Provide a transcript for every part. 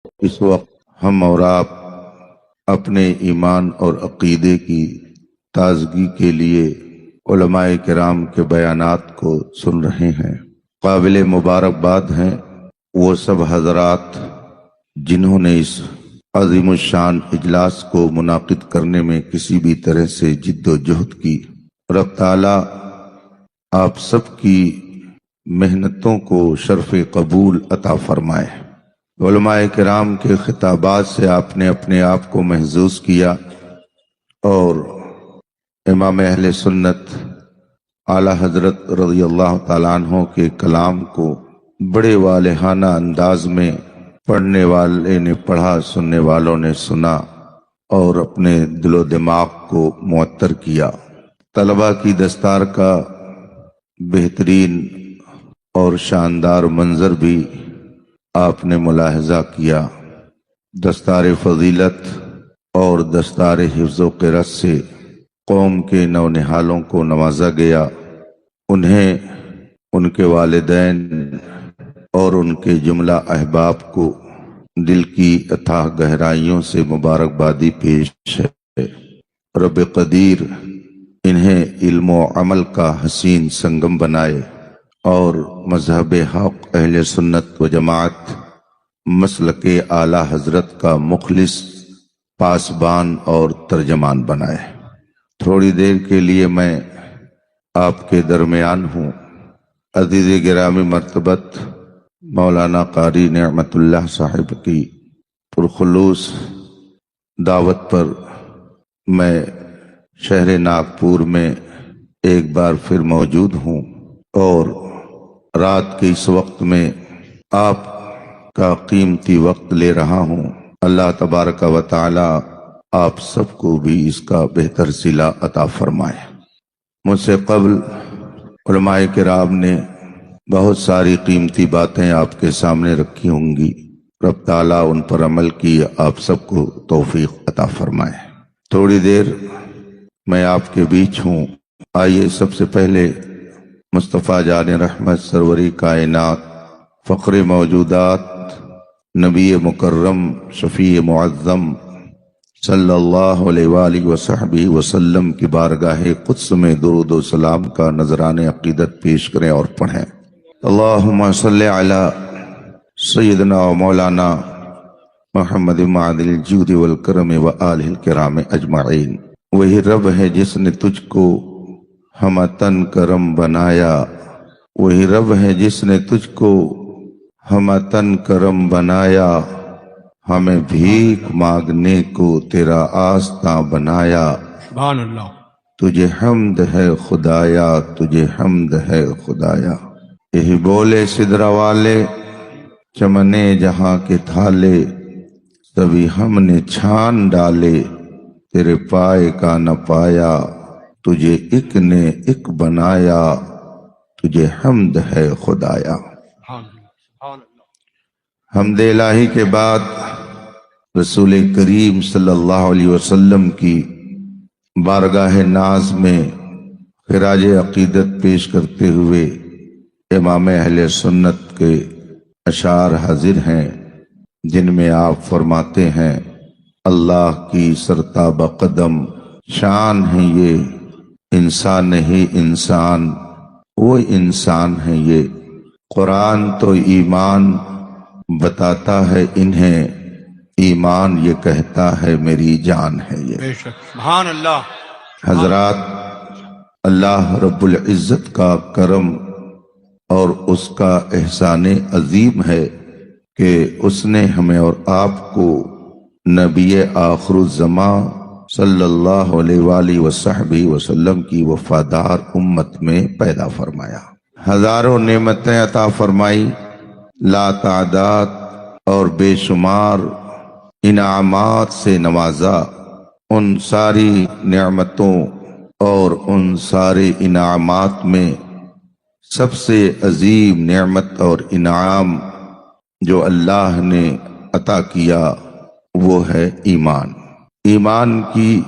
اس وقت ہم اور آپ اپنے ایمان اور عقیدے کی تازگی کے لیے علماء کرام کے بیانات کو سن رہے ہیں۔ قابل مبارکباد ہیں وہ سب حضرات جنہوں نے اس عظیم الشان اجلاس کو منعقد کرنے میں کسی بھی طرح سے جد و جہد کی۔ رب تعالیٰ آپ سب کی محنتوں کو شرف قبول عطا فرمائے۔ علماء کرام کے خطابات سے آپ نے اپنے آپ کو محظوظ کیا اور امام اہل سنت اعلیٰ حضرت رضی اللہ تعالیٰ عنہ کے کلام کو بڑے والہانہ انداز میں پڑھنے والے نے پڑھا، سننے والوں نے سنا اور اپنے دل و دماغ کو معطر کیا۔ طلباء کی دستار کا بہترین اور شاندار منظر بھی آپ نے ملاحظہ کیا۔ دستار فضیلت اور دستار حفظ و قرأت سے قوم کے نونہالوں کو نوازا گیا، انہیں، ان کے والدین اور ان کے جملہ احباب کو دل کی اتھاہ گہرائیوں سے مبارکبادی پیش ہے۔ رب قدیر انہیں علم و عمل کا حسین سنگم بنائے اور مذہب حق اہل سنت و جماعت مسلک اعلیٰ حضرت کا مخلص پاسبان اور ترجمان بنائے۔ تھوڑی دیر کے لیے میں آپ کے درمیان ہوں۔ عزیز گرامی مرتبت مولانا قاری نعمت اللہ صاحب کی پرخلوص دعوت پر میں شہر ناگپور میں ایک بار پھر موجود ہوں اور رات کے اس وقت میں آپ کا قیمتی وقت لے رہا ہوں۔ اللہ تبارک و تعالی آپ سب کو بھی اس کا بہتر صلہ عطا فرمائے۔ مجھ سے قبل علماء کرام نے بہت ساری قیمتی باتیں آپ کے سامنے رکھی ہوں گی، رب تعالیٰ ان پر عمل کی آپ سب کو توفیق عطا فرمائے۔ تھوڑی دیر میں آپ کے بیچ ہوں۔ آئیے سب سے پہلے مصطفیٰ جان رحمت سروری کائنات، فخر موجودات، نبی مکرم، شفیع معظم صلی اللہ علیہ وآلہ وصحبہ وسلم کی بارگاہ قدس میں درود و سلام کا نذران عقیدت پیش کریں اور پڑھیں۔ اللہم صلی علی سیدنا و مولانا محمد معدل الجود والکرم وآلہ الکرام اجمعین۔ وہی رب ہے جس نے تجھ کو ہم تن کرم بنایا، وہی رب ہے جس نے تجھ کو ہم تن کرم بنایا، ہمیں بھیک مانگنے کو تیرا آستاں بنایا۔ سبحان اللہ۔ تجھے حمد ہے خدایا، تجھے حمد ہے خدایا۔ یہی بولے سدرا والے چمنے جہاں کے تھالے، سبھی ہم نے چھان ڈالے، تیرے پائے کا نہ پایا، تجھے ایک نے ایک بنایا، تجھے حمد ہے خدایا۔ حمد الہی کے بعد رسول کریم صلی اللہ علیہ وسلم کی بارگاہ ناز میں خراج عقیدت پیش کرتے ہوئے امام اہل سنت کے اشعار حاضر ہیں، جن میں آپ فرماتے ہیں: اللہ کی سرتاب قدم شان ہے یہ، انسان نہیں انسان، وہ انسان ہے یہ، قرآن تو ایمان بتاتا ہے انہیں، ایمان یہ کہتا ہے میری جان ہے یہ۔ بے شک، سبحان اللہ۔ حضرات، اللہ رب العزت کا کرم اور اس کا احسان عظیم ہے کہ اس نے ہمیں اور آپ کو نبی آخر الزمان صلی اللہ علیہ وآلہ وصحبہ وسلم کی وفادار امت میں پیدا فرمایا، ہزاروں نعمتیں عطا فرمائی، لا تعداد اور بے شمار انعامات سے نوازا۔ ان ساری نعمتوں اور ان سارے انعامات میں سب سے عظیم نعمت اور انعام جو اللہ نے عطا کیا وہ ہے ایمان۔ ایمان کی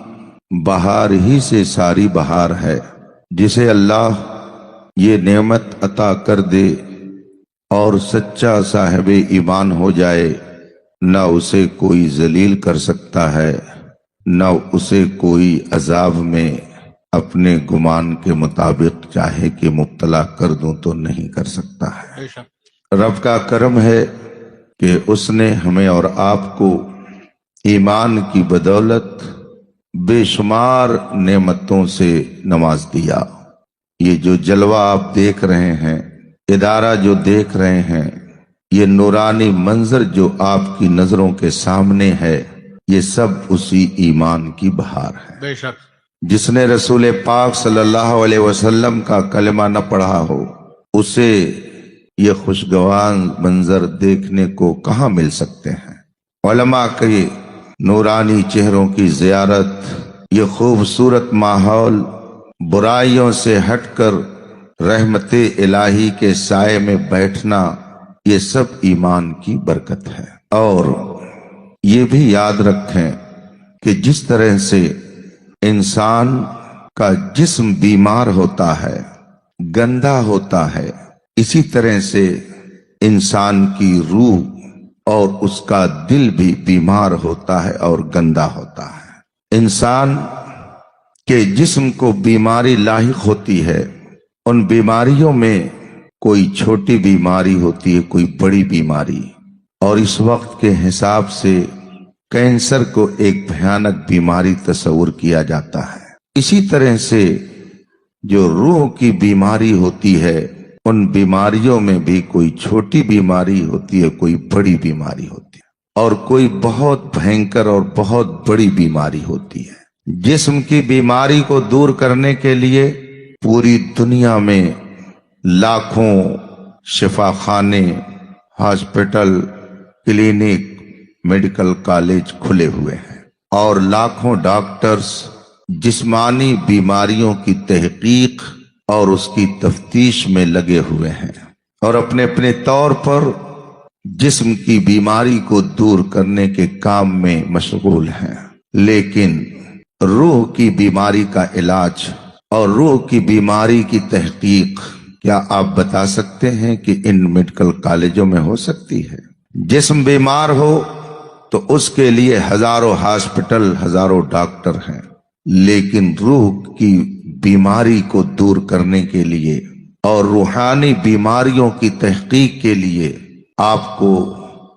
بہار ہی سے ساری بہار ہے۔ جسے اللہ یہ نعمت عطا کر دے اور سچا صاحب ایمان ہو جائے न उसे कोई जलील कर सकता है, न उसे कोई अजाब में अपने गुमान के मुताबिक चाहे कि मुब्तला कर दूं तो नहीं कर सकता है। बेशक। रब का करम है कि उसने हमें और आपको ईमान की बदौलत बेशुमार नेमतों से नवाज दिया। ये जो जलवा आप देख रहे हैं, इदारा जो देख रहे हैं, ये नूरानी मंजर जो आपकी नजरों के सामने है, ये सब उसी ईमान की बहार है। बेशक। जिसने रसूल पाक सल्लल्लाहु अलैहि वसल्लम का कलमा न पढ़ा हो, उसे ये खुशगवार मंजर देखने को कहाँ मिल सकते हैं। उलमा के नूरानी चेहरों की जियारत, ये खूबसूरत माहौल, बुराइयों से हटकर रहमते इलाही के साए में बैठना, ये सब ईमान की बरकत है। और ये भी याद रखें कि जिस तरह से इंसान का जिस्म बीमार होता है, गंदा होता है, इसी तरह से इंसान की रूह और उसका दिल भी बीमार होता है और गंदा होता है। इंसान के जिस्म को बीमारी लाहिक होती है। उन बीमारियों में कोई छोटी बीमारी होती है, कोई बड़ी बीमारी, और इस वक्त के हिसाब से कैंसर को एक भयानक बीमारी तस्वुर किया जाता है। इसी तरह से जो रूह की बीमारी होती है, उन बीमारियों में भी कोई छोटी बीमारी होती है, कोई बड़ी बीमारी होती है, और कोई बहुत भयंकर और बहुत बड़ी बीमारी होती है। जिस्म की बीमारी को दूर करने के लिए पूरी दुनिया में लाखों शिफाखाने, हॉस्पिटल, क्लिनिक, मेडिकल कॉलेज खुले हुए हैं, और लाखों डॉक्टर्स जिस्मानी बीमारियों की तहकीक और उसकी तफ्तीश में लगे हुए हैं, और अपने अपने तौर पर जिस्म की बीमारी को दूर करने के काम में मशगूल हैं। लेकिन रूह की बीमारी का इलाज और रूह की बीमारी की तहकीक, क्या आप बता सकते हैं कि इन मेडिकल कॉलेजों में हो सकती है? जिस्म बीमार हो तो उसके लिए हजारों हॉस्पिटल, हजारों डॉक्टर हैं, लेकिन रूह की बीमारी को दूर करने के लिए और रूहानी बीमारियों की तहकीक के लिए आपको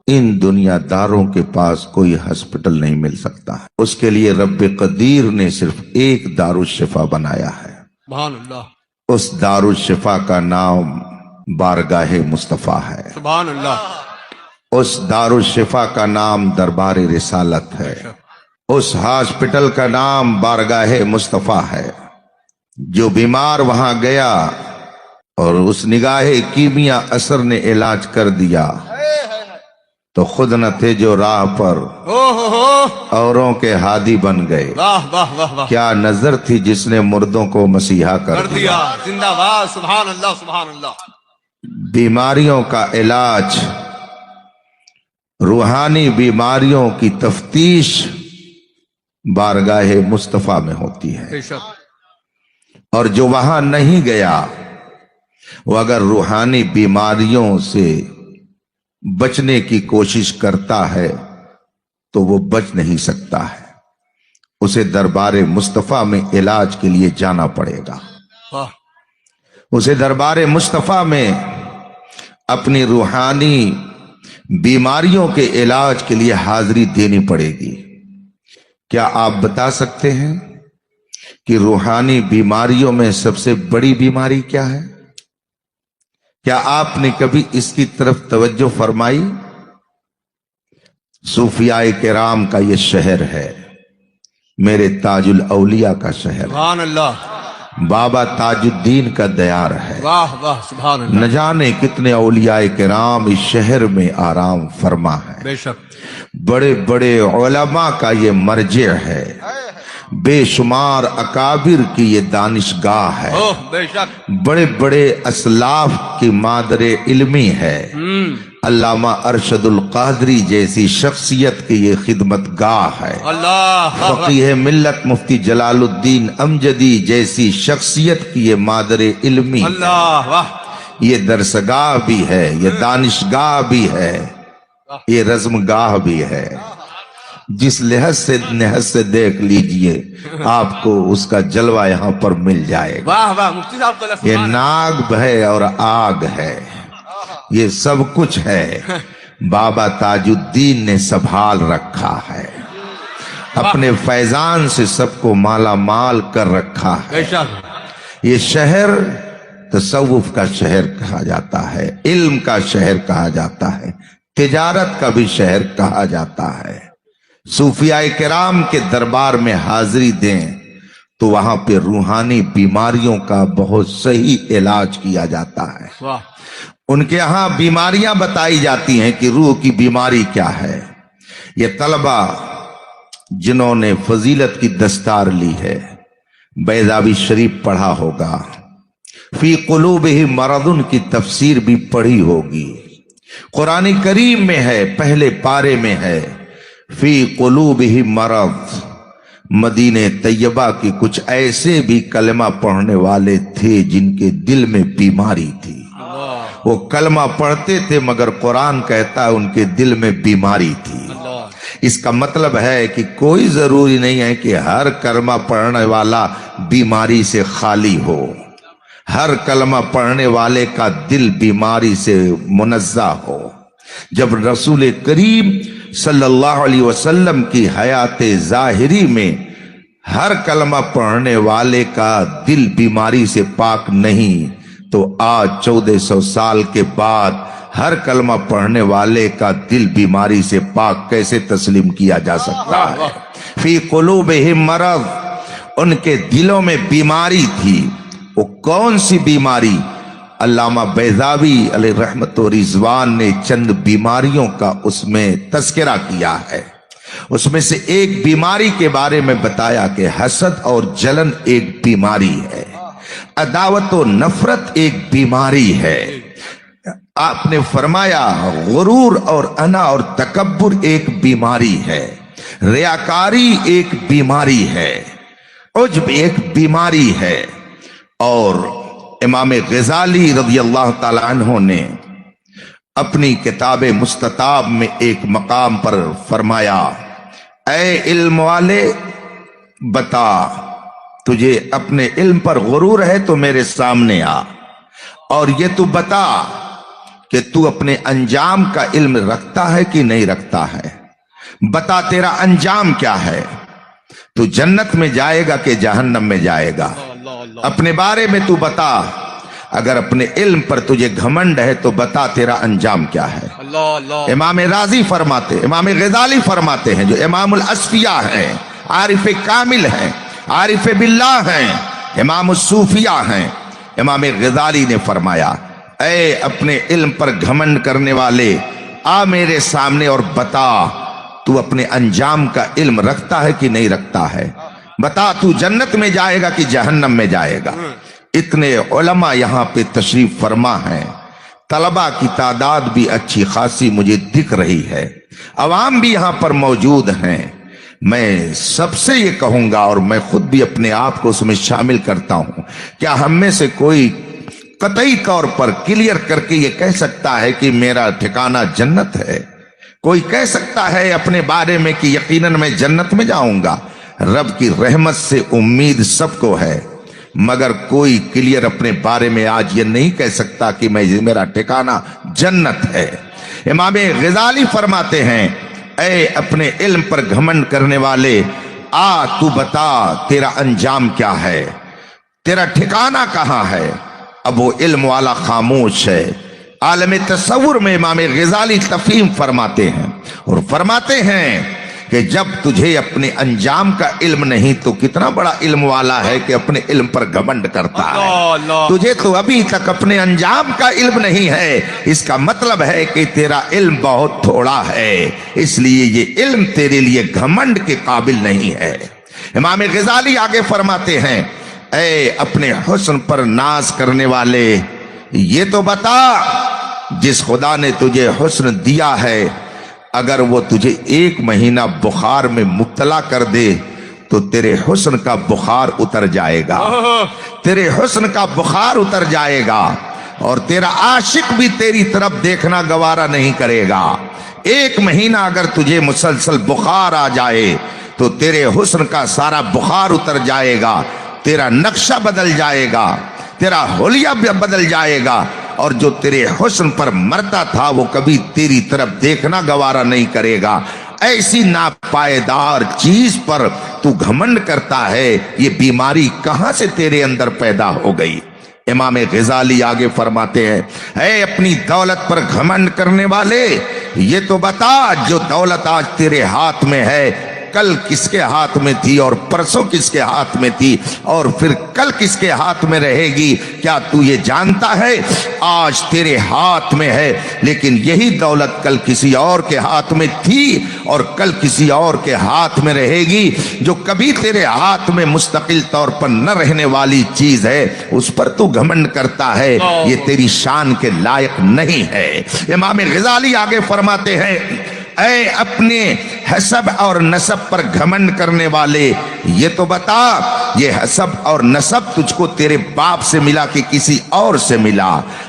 इन दुनियादारों के पास कोई हॉस्पिटल नहीं मिल सकता है। उसके लिए रब कदीर ने सिर्फ एक दारुशिफा बनाया है। सुभान अल्लाह। उस दारुशिफा का नाम बारगाहे मुस्तफा है। सुभान अल्लाह। उस दारुशिफा का नाम दरबार रिसालत है। उस हॉस्पिटल का नाम बारगाहे मुस्तफा है। जो बीमार वहां गया और उस निगाहे कीमिया असर ने इलाज कर दिया, तो खुद न थे जो राह पर औरों के हादी बन गए। वाह वाह वाह वाह। क्या नजर थी जिसने मुर्दों को मसीहा कर दिया। जिंदाबाद। सुभान अल्लाह सुभान अल्लाह। बीमारियों का इलाज, रूहानी बीमारियों की तफ्तीश बारगाहे मुस्तफा में होती है। बेशक। और जो वहां नहीं गया, वो अगर रूहानी बीमारियों से बचने की कोशिश करता है तो वो बच नहीं सकता है। उसे दरबारे मुस्तफा में इलाज के लिए जाना पड़ेगा। वाह। उसे दरबारे मुस्तफा में अपनी रूहानी बीमारियों के इलाज के लिए हाजिरी देनी पड़ेगी। क्या आप बता सकते हैं कि रूहानी बीमारियों में सबसे बड़ी बीमारी क्या है? क्या आपने कभी इसकी तरफ तवज्जो फरमाई? सूफियाए किराम का ये शहर है, मेरे ताजुल औलिया का शहर, सुभान अल्लाह। बाबा ताजुद्दीन का दयार है। वाह वाह। सुभान अल्लाह। न जाने कितने औलियाए किराम इस शहर में आराम फरमा है। बेशक। बड़े बड़े उलमा का ये मर्जे है, बेशुमार अकाबिर की ये दानिशगाह है, ओह बेशक। बड़े बड़े असलाफ की मादरे इल्मी है। अल्लामा अरशदुल कादरी जैसी शख्सियत की ये खिदमत गाह है। अल्लाह। फकीह मिल्लत मुफ्ती जलालुद्दीन अमजदी जैसी शख्सियत की ये मादरे इल्मी, अल्लाह। वाह। ये दरसगाह भी है, ये दानिशगाह भी है। ये रज़्मगाह भी है। जिस लिहाज से देख लीजिए आपको उसका जलवा यहां पर मिल जाएगा। वाह वाह मुफ्ती साहब का ये नाग है और आग है, ये सब कुछ है। बाबा ताजुद्दीन ने संभाल रखा है, अपने फैजान से सबको माला माल कर रखा है। बेशक ये शहर तसव्वुफ का शहर कहा जाता है, इल्म का शहर कहा जाता है, तिजारत का भी शहर कहा जाता है। सूफियाए किराम के दरबार में हाजिरी दें तो वहां पे रूहानी बीमारियों का बहुत सही इलाज किया जाता है। वाह उनके यहां बीमारियां बताई जाती हैं कि रूह की बीमारी क्या है। ये तलबा जिन्होंने फजीलत की दस्तार ली है, बैज़ावी शरीफ पढ़ा होगा, फी कुलूबिही मरदुन की तफसीर भी पढ़ी होगी। कुरान करीम में है, पहले पारे में है, फी कुलूबिही मरद। मदीने तैयबा के कुछ ऐसे भी कलमा पढ़ने वाले थे जिनके दिल में बीमारी थी। वो कलमा पढ़ते थे मगर कुरान कहता है उनके दिल में बीमारी थी। इसका मतलब है कि कोई जरूरी नहीं है कि हर कलमा पढ़ने वाला बीमारी से खाली हो। हर कलमा पढ़ने वाले का दिल बीमारी से मुनज़्ज़ा हो। जब रसूल करीम सल्लल्लाहु अलैहि वसल्लम की हयात ज़ाहिरी में हर कलमा पढ़ने वाले का दिल बीमारी से पाक नहीं, तो आज 1400 साल के बाद हर कलमा पढ़ने वाले का दिल बीमारी से पाक कैसे तस्लीम किया जा सकता है। फी कुलूबिहिम मरद, उनके दिलों में बीमारी थी। वो कौन सी बीमारी? अल्लामा बैज़ावी अलैहि रहमत व रिज़वान ने चंद बीमारियों का उसमें तज़किरा किया है। उसमें से एक बीमारी के बारे में बताया कि हसद और जलन एक बीमारी है, अदावत और नफरत एक बीमारी है। आपने फरमाया गुरूर और अना और तकब्बुर एक बीमारी है, रियाकारी एक बीमारी है, उज्ब एक बीमारी है। और इमाम गज़ाली रज़ियल्लाहु ताला अन्हु ने अपनी किताब मुस्तताब में एक मकाम पर फरमाया, ऐ इल्म वाले बता, तुझे अपने इल्म पर गुरूर है तो मेरे सामने आ, और ये तू बता कि तू अपने अंजाम का इल्म रखता है कि नहीं रखता है। बता तेरा अंजाम क्या है, तू जन्नत में जाएगा कि जहन्नम में जाएगा। अपने बारे में तू बता। अगर अपने इल्म पर तुझे घमंड है तो बता तेरा अंजाम क्या है। इमाम राजी फरमाते, इमाम गज़ाली फरमाते हैं, जो इमामुल अस्फिया हैं, आरिफ कामिल हैं, आरिफ बिल्लाह हैं, इमाम सूफिया हैं, इमाम गज़ाली ने फरमाया, ऐ अपने इल्म पर घमंड करने वाले, आ मेरे सामने और बता तू अपने अंजाम का इल्म रखता है कि नहीं रखता है। बता तू जन्नत में जाएगा कि जहन्नम में जाएगा। इतने उलमा यहाँ पे तशरीफ फरमा हैं, तलबा की तादाद भी अच्छी खासी मुझे दिख रही है, अवाम भी यहाँ पर मौजूद हैं। मैं सबसे ये कहूंगा और मैं खुद भी अपने आप को उसमें शामिल करता हूं, क्या हम में से कोई कतई तौर पर क्लियर करके ये कह सकता है कि मेरा ठिकाना जन्नत है? कोई कह सकता है अपने बारे में कि यकीनन मैं जन्नत में जाऊंगा? रब की रहमत से उम्मीद सबको है, मगर कोई क्लियर अपने बारे में आज ये नहीं कह सकता कि मेरा ठिकाना जन्नत है। इमाम गज़ाली फरमाते हैं, ऐ अपने इल्म पर घमंड करने वाले, आ तू बता तेरा अंजाम क्या है, तेरा ठिकाना कहां है। अब वो इल्म वाला खामोश है। आलम तसव्वुर में इमाम गज़ाली तफहीम फरमाते हैं और फरमाते हैं कि जब तुझे अपने अंजाम का इल्म नहीं तो कितना बड़ा इल्म वाला है कि अपने इल्म पर घमंड करता है। तुझे तो अभी तक अपने अंजाम का इल्म नहीं है, इसका मतलब है कि तेरा इल्म बहुत थोड़ा है, इसलिए ये इल्म तेरे लिए घमंड के काबिल नहीं है। इमाम गज़ाली आगे फरमाते हैं, ऐ अपने हुस्न पर नाज करने वाले, ये तो बता जिस खुदा ने तुझे हुस्न दिया है, अगर वो तुझे 1 महीना बुखार में मुब्तला कर दे तो तेरे हुस्न का बुखार उतर जाएगा, तेरे हुस्न का बुखार उतर जाएगा और तेरा आशिक भी तेरी तरफ देखना गवारा नहीं करेगा। एक महीना अगर तुझे मुसलसल बुखार आ जाए तो तेरे हुस्न का सारा बुखार उतर जाएगा, तेरा नक्शा बदल जाएगा, तेरा होलिया बदल जाएगा, और जो तेरे हुस्न पर मरता था वो कभी तेरी तरफ देखना गवारा नहीं करेगा। ऐसी नापायदार चीज पर तू घमंड करता है, ये बीमारी कहां से तेरे अंदर पैदा हो गई? इमाम ग़ज़ाली आगे फरमाते हैं, ऐ अपनी दौलत पर घमंड करने वाले, ये तो बता जो दौलत आज तेरे हाथ में है कल किसके हाथ में थी, और परसों किसके हाथ में थी, और फिर कल किसके हाथ में रहेगी? क्या तू ये जानता है आज तेरे हाथ में है, लेकिन यही दौलत कल किसी और के हाथ में थी और कल किसी और के हाथ में रहेगी। जो कभी तेरे हाथ में मुस्तकिल तौर पर न रहने वाली चीज है उस पर तू घमंड करता है, ये तेरी शान के लायक नहीं है। इमाम ग़ज़ाली आगे फरमाते हैं, ऐ अपने हसब और नसब पर घमंड करने वाले, ये तो बता ये हसब और नसब तुझको तेरे बाप से मिला कि किसी और से मिला?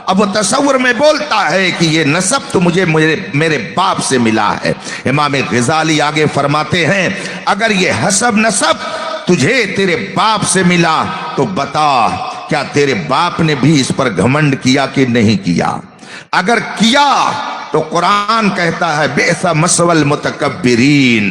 अब वो तसव्वुर में बोलता है कि ये नसब तो मुझे मेरे बाप से मिला है। इमाम ग़ज़ाली आगे फरमाते हैं, अगर ये हसब नसब तुझे तेरे बाप से मिला तो बता क्या तेरे बाप ने भी इस पर घमंड किया कि नहीं किया? अगर किया तो कुरान कहता है बेसा मसवल मुतकब्बिरीन,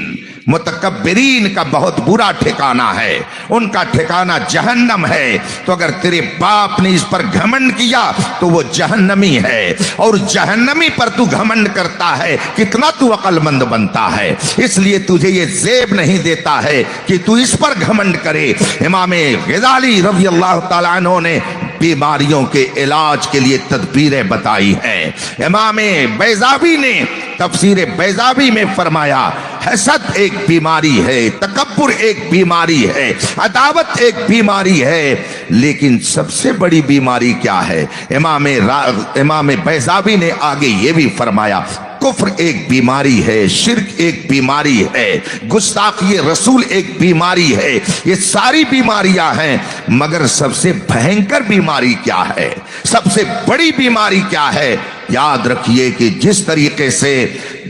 मुतकब्बिरीन का बहुत बुरा ठिकाना है, उनका ठिकाना जहन्नम है। तो अगर तेरे बाप ने इस पर घमंड किया तो वो जहन्नमी है, और जहन्नमी पर तू घमंड करता है, कितना तू अक्लमंद बनता है। इसलिए तुझे ये ज़ेब नहीं देता है कि तू इस पर घमंड करे। इमाम ग़ज़ाली रज़ी अल्लाह ताला अन्हु ने बीमारियों के इलाज के लिए तदबीरें बताई हैं। इमाम बैज़ावी ने तफसीर बैज़ावी में फरमाया, हसद एक बीमारी है, तकब्बुर एक बीमारी है, अदावत एक बीमारी है, लेकिन सबसे बड़ी बीमारी क्या है? इमाम बैज़ावी ने आगे ये भी फरमाया, कुफ्र एक बीमारी है, शिर्क एक बीमारी है, गुस्ताखी रसूल एक बीमारी है। ये सारी बीमारियां हैं, मगर सबसे भयंकर बीमारी क्या है, सबसे बड़ी बीमारी क्या है? याद रखिए कि जिस तरीके से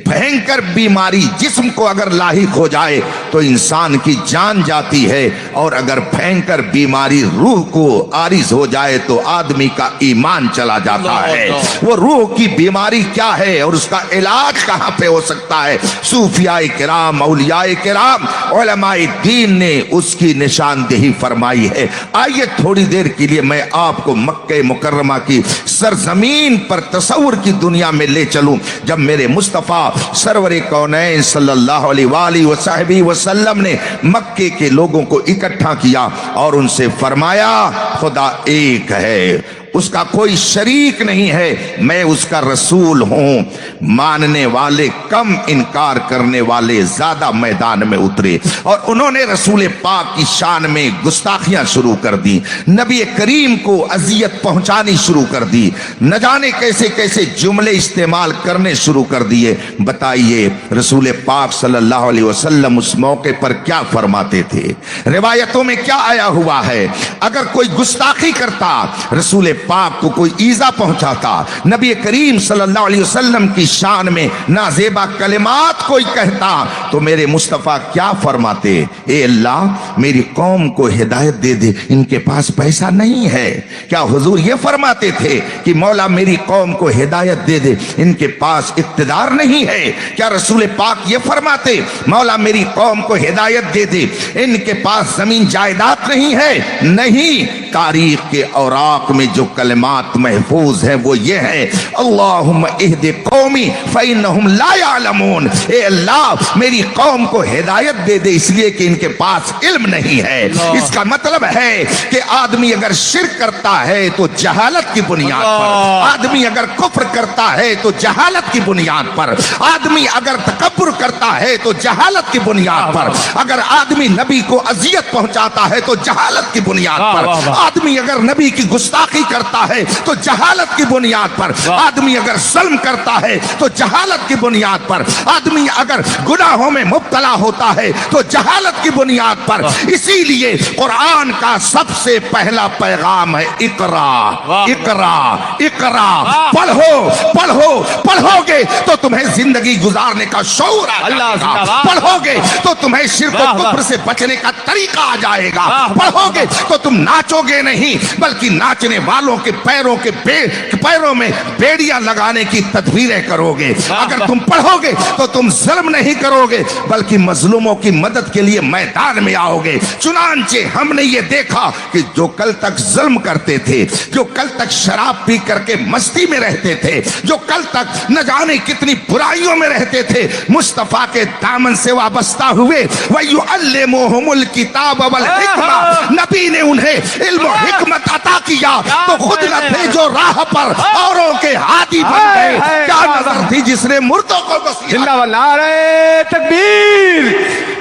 भयंकर बीमारी जिस्म को अगर लाहिक हो जाए तो इंसान की जान जाती है, और अगर भयंकर बीमारी रूह को आरिज हो जाए तो आदमी का ईमान चला जाता है। वो रूह की बीमारी क्या है और उसका इलाज कहाँ पे हो सकता है? सूफियाए किराम, औलियाए किराम, उलमाए दीन ने उसकी निशानदेही फरमाई है। आइए थोड़ी देर के लिए मैं आपको मक्के मुकर्रमा की सरजमीन पर तसव्वुर की दुनिया में ले चलूं, जब मेरे मुस्तफ़ा सरवरे कौनैन सल्लल्लाहु अलैहि वसल्लम ने मक्के के लोगों को इकट्ठा किया और उनसे फरमाया, खुदा एक है, उसका कोई शरीक नहीं है, मैं उसका रसूल हूं। मानने वाले कम, इनकार करने वाले ज्यादा मैदान में उतरे, और उन्होंने रसूल पाक की शान में गुस्ताखियां शुरू कर दी, नबी करीम को अजियत पहुंचानी शुरू कर दी, न जाने कैसे कैसे जुमले इस्तेमाल करने शुरू कर दिए। बताइए रसूल पाक सल्लल्लाहु अलैहि वसल्लम उस मौके पर क्या फरमाते थे? रिवायतों में क्या आया हुआ है? अगर कोई गुस्ताखी करता, रसूल पाक को कोई ईजा पहुंचाता, नबी करीम सल्लल्लाहु अलैहि वसल्लम की शान में नाजेबा कलिमात कोई कहता, तो मेरे मुस्तफ़ा क्या फरमाते? ए अल्लाह मेरी कौम को हिदायत दे दे, इनके पास पैसा नहीं है। क्या हुजूर ये फरमाते थे कि मौला मेरी कौम को हिदायत दे दे, इनके पास इक्तिदार नहीं है? क्या रसूल पाक ये फरमाते मौला मेरी कौम को हिदायत दे दे, इनके पास जमीन जायदाद नहीं है? नहीं, तारीख के औराक में जो कलिमात महफूज है वो ये है, अल्लाहुम्मा इहदि कौमी फइन्नहुम ला यअलमून। ए अल्लाह मेरी कौम को हिदायत दे दे, इसलिए कि इनके पास इल्म नहीं है। इसका मतलब है कि आदमी अगर शिर्क करता है तो जहालत की बुनियाद पर, आदमी अगर कुफ्र करता है तो जहालत की बुनियाद पर, आदमी अगर तकब्बुर करता है तो जहालत की बुनियाद पर, अगर आदमी नबी को अजियत पहुंचाता है तो जहालत की बुनियाद पर, आदमी अगर नबी की गुस्ताखी करता है तो जहालत की बुनियाद पर, आदमी अगर ज़ुल्म करता है तो जहालत की बुनियाद पर, आदमी अगर गुनाहों गुनाहों में मुब्तला होता है तो जहालत की बुनियाद पर। इसीलिए कुरान का सबसे पहला पैगाम है इकरा इकरा इकरा। पढ़ो पढ़ो पढ़ोगे तो तुम्हें जिंदगी गुजारने का शौर आ जाएगा। पढ़ोगे तो तुम्हें शिर्क और कुफ्र से बचने का तरीका आ जाएगा। पढ़ोगे तो तुम नाचोगे नहीं बल्कि नाचने वालों के पैरों में बेड़ियां लगाने की तदबीरें करोगे। अगर तुम पढ़ोगे तो तुम जुल्म नहीं करोगे बल्कि मजलूमों की मदद के लिए मैदान में आओगे। चुनांचे हमने ये देखा कि जो कल तक जुल्म करते थे, जो कल तक शराब पी करके मस्ती में रहते थे, जो कल तक न जाने कितनी बुराइयों में रहते थे, मुस्तफा के दामन से वाबस्ता हुए। वयुअल्लिमुहुमुल किताब वल हिकमा, नबी ने उन्हें इल्म और हिकमत अता किया तो खुद न थे जो राह पर औरों के हादी बन गए। क्या नजर थी जिसने मुर्दों को बसिया। जिंदाबाद, नारे तकबीर,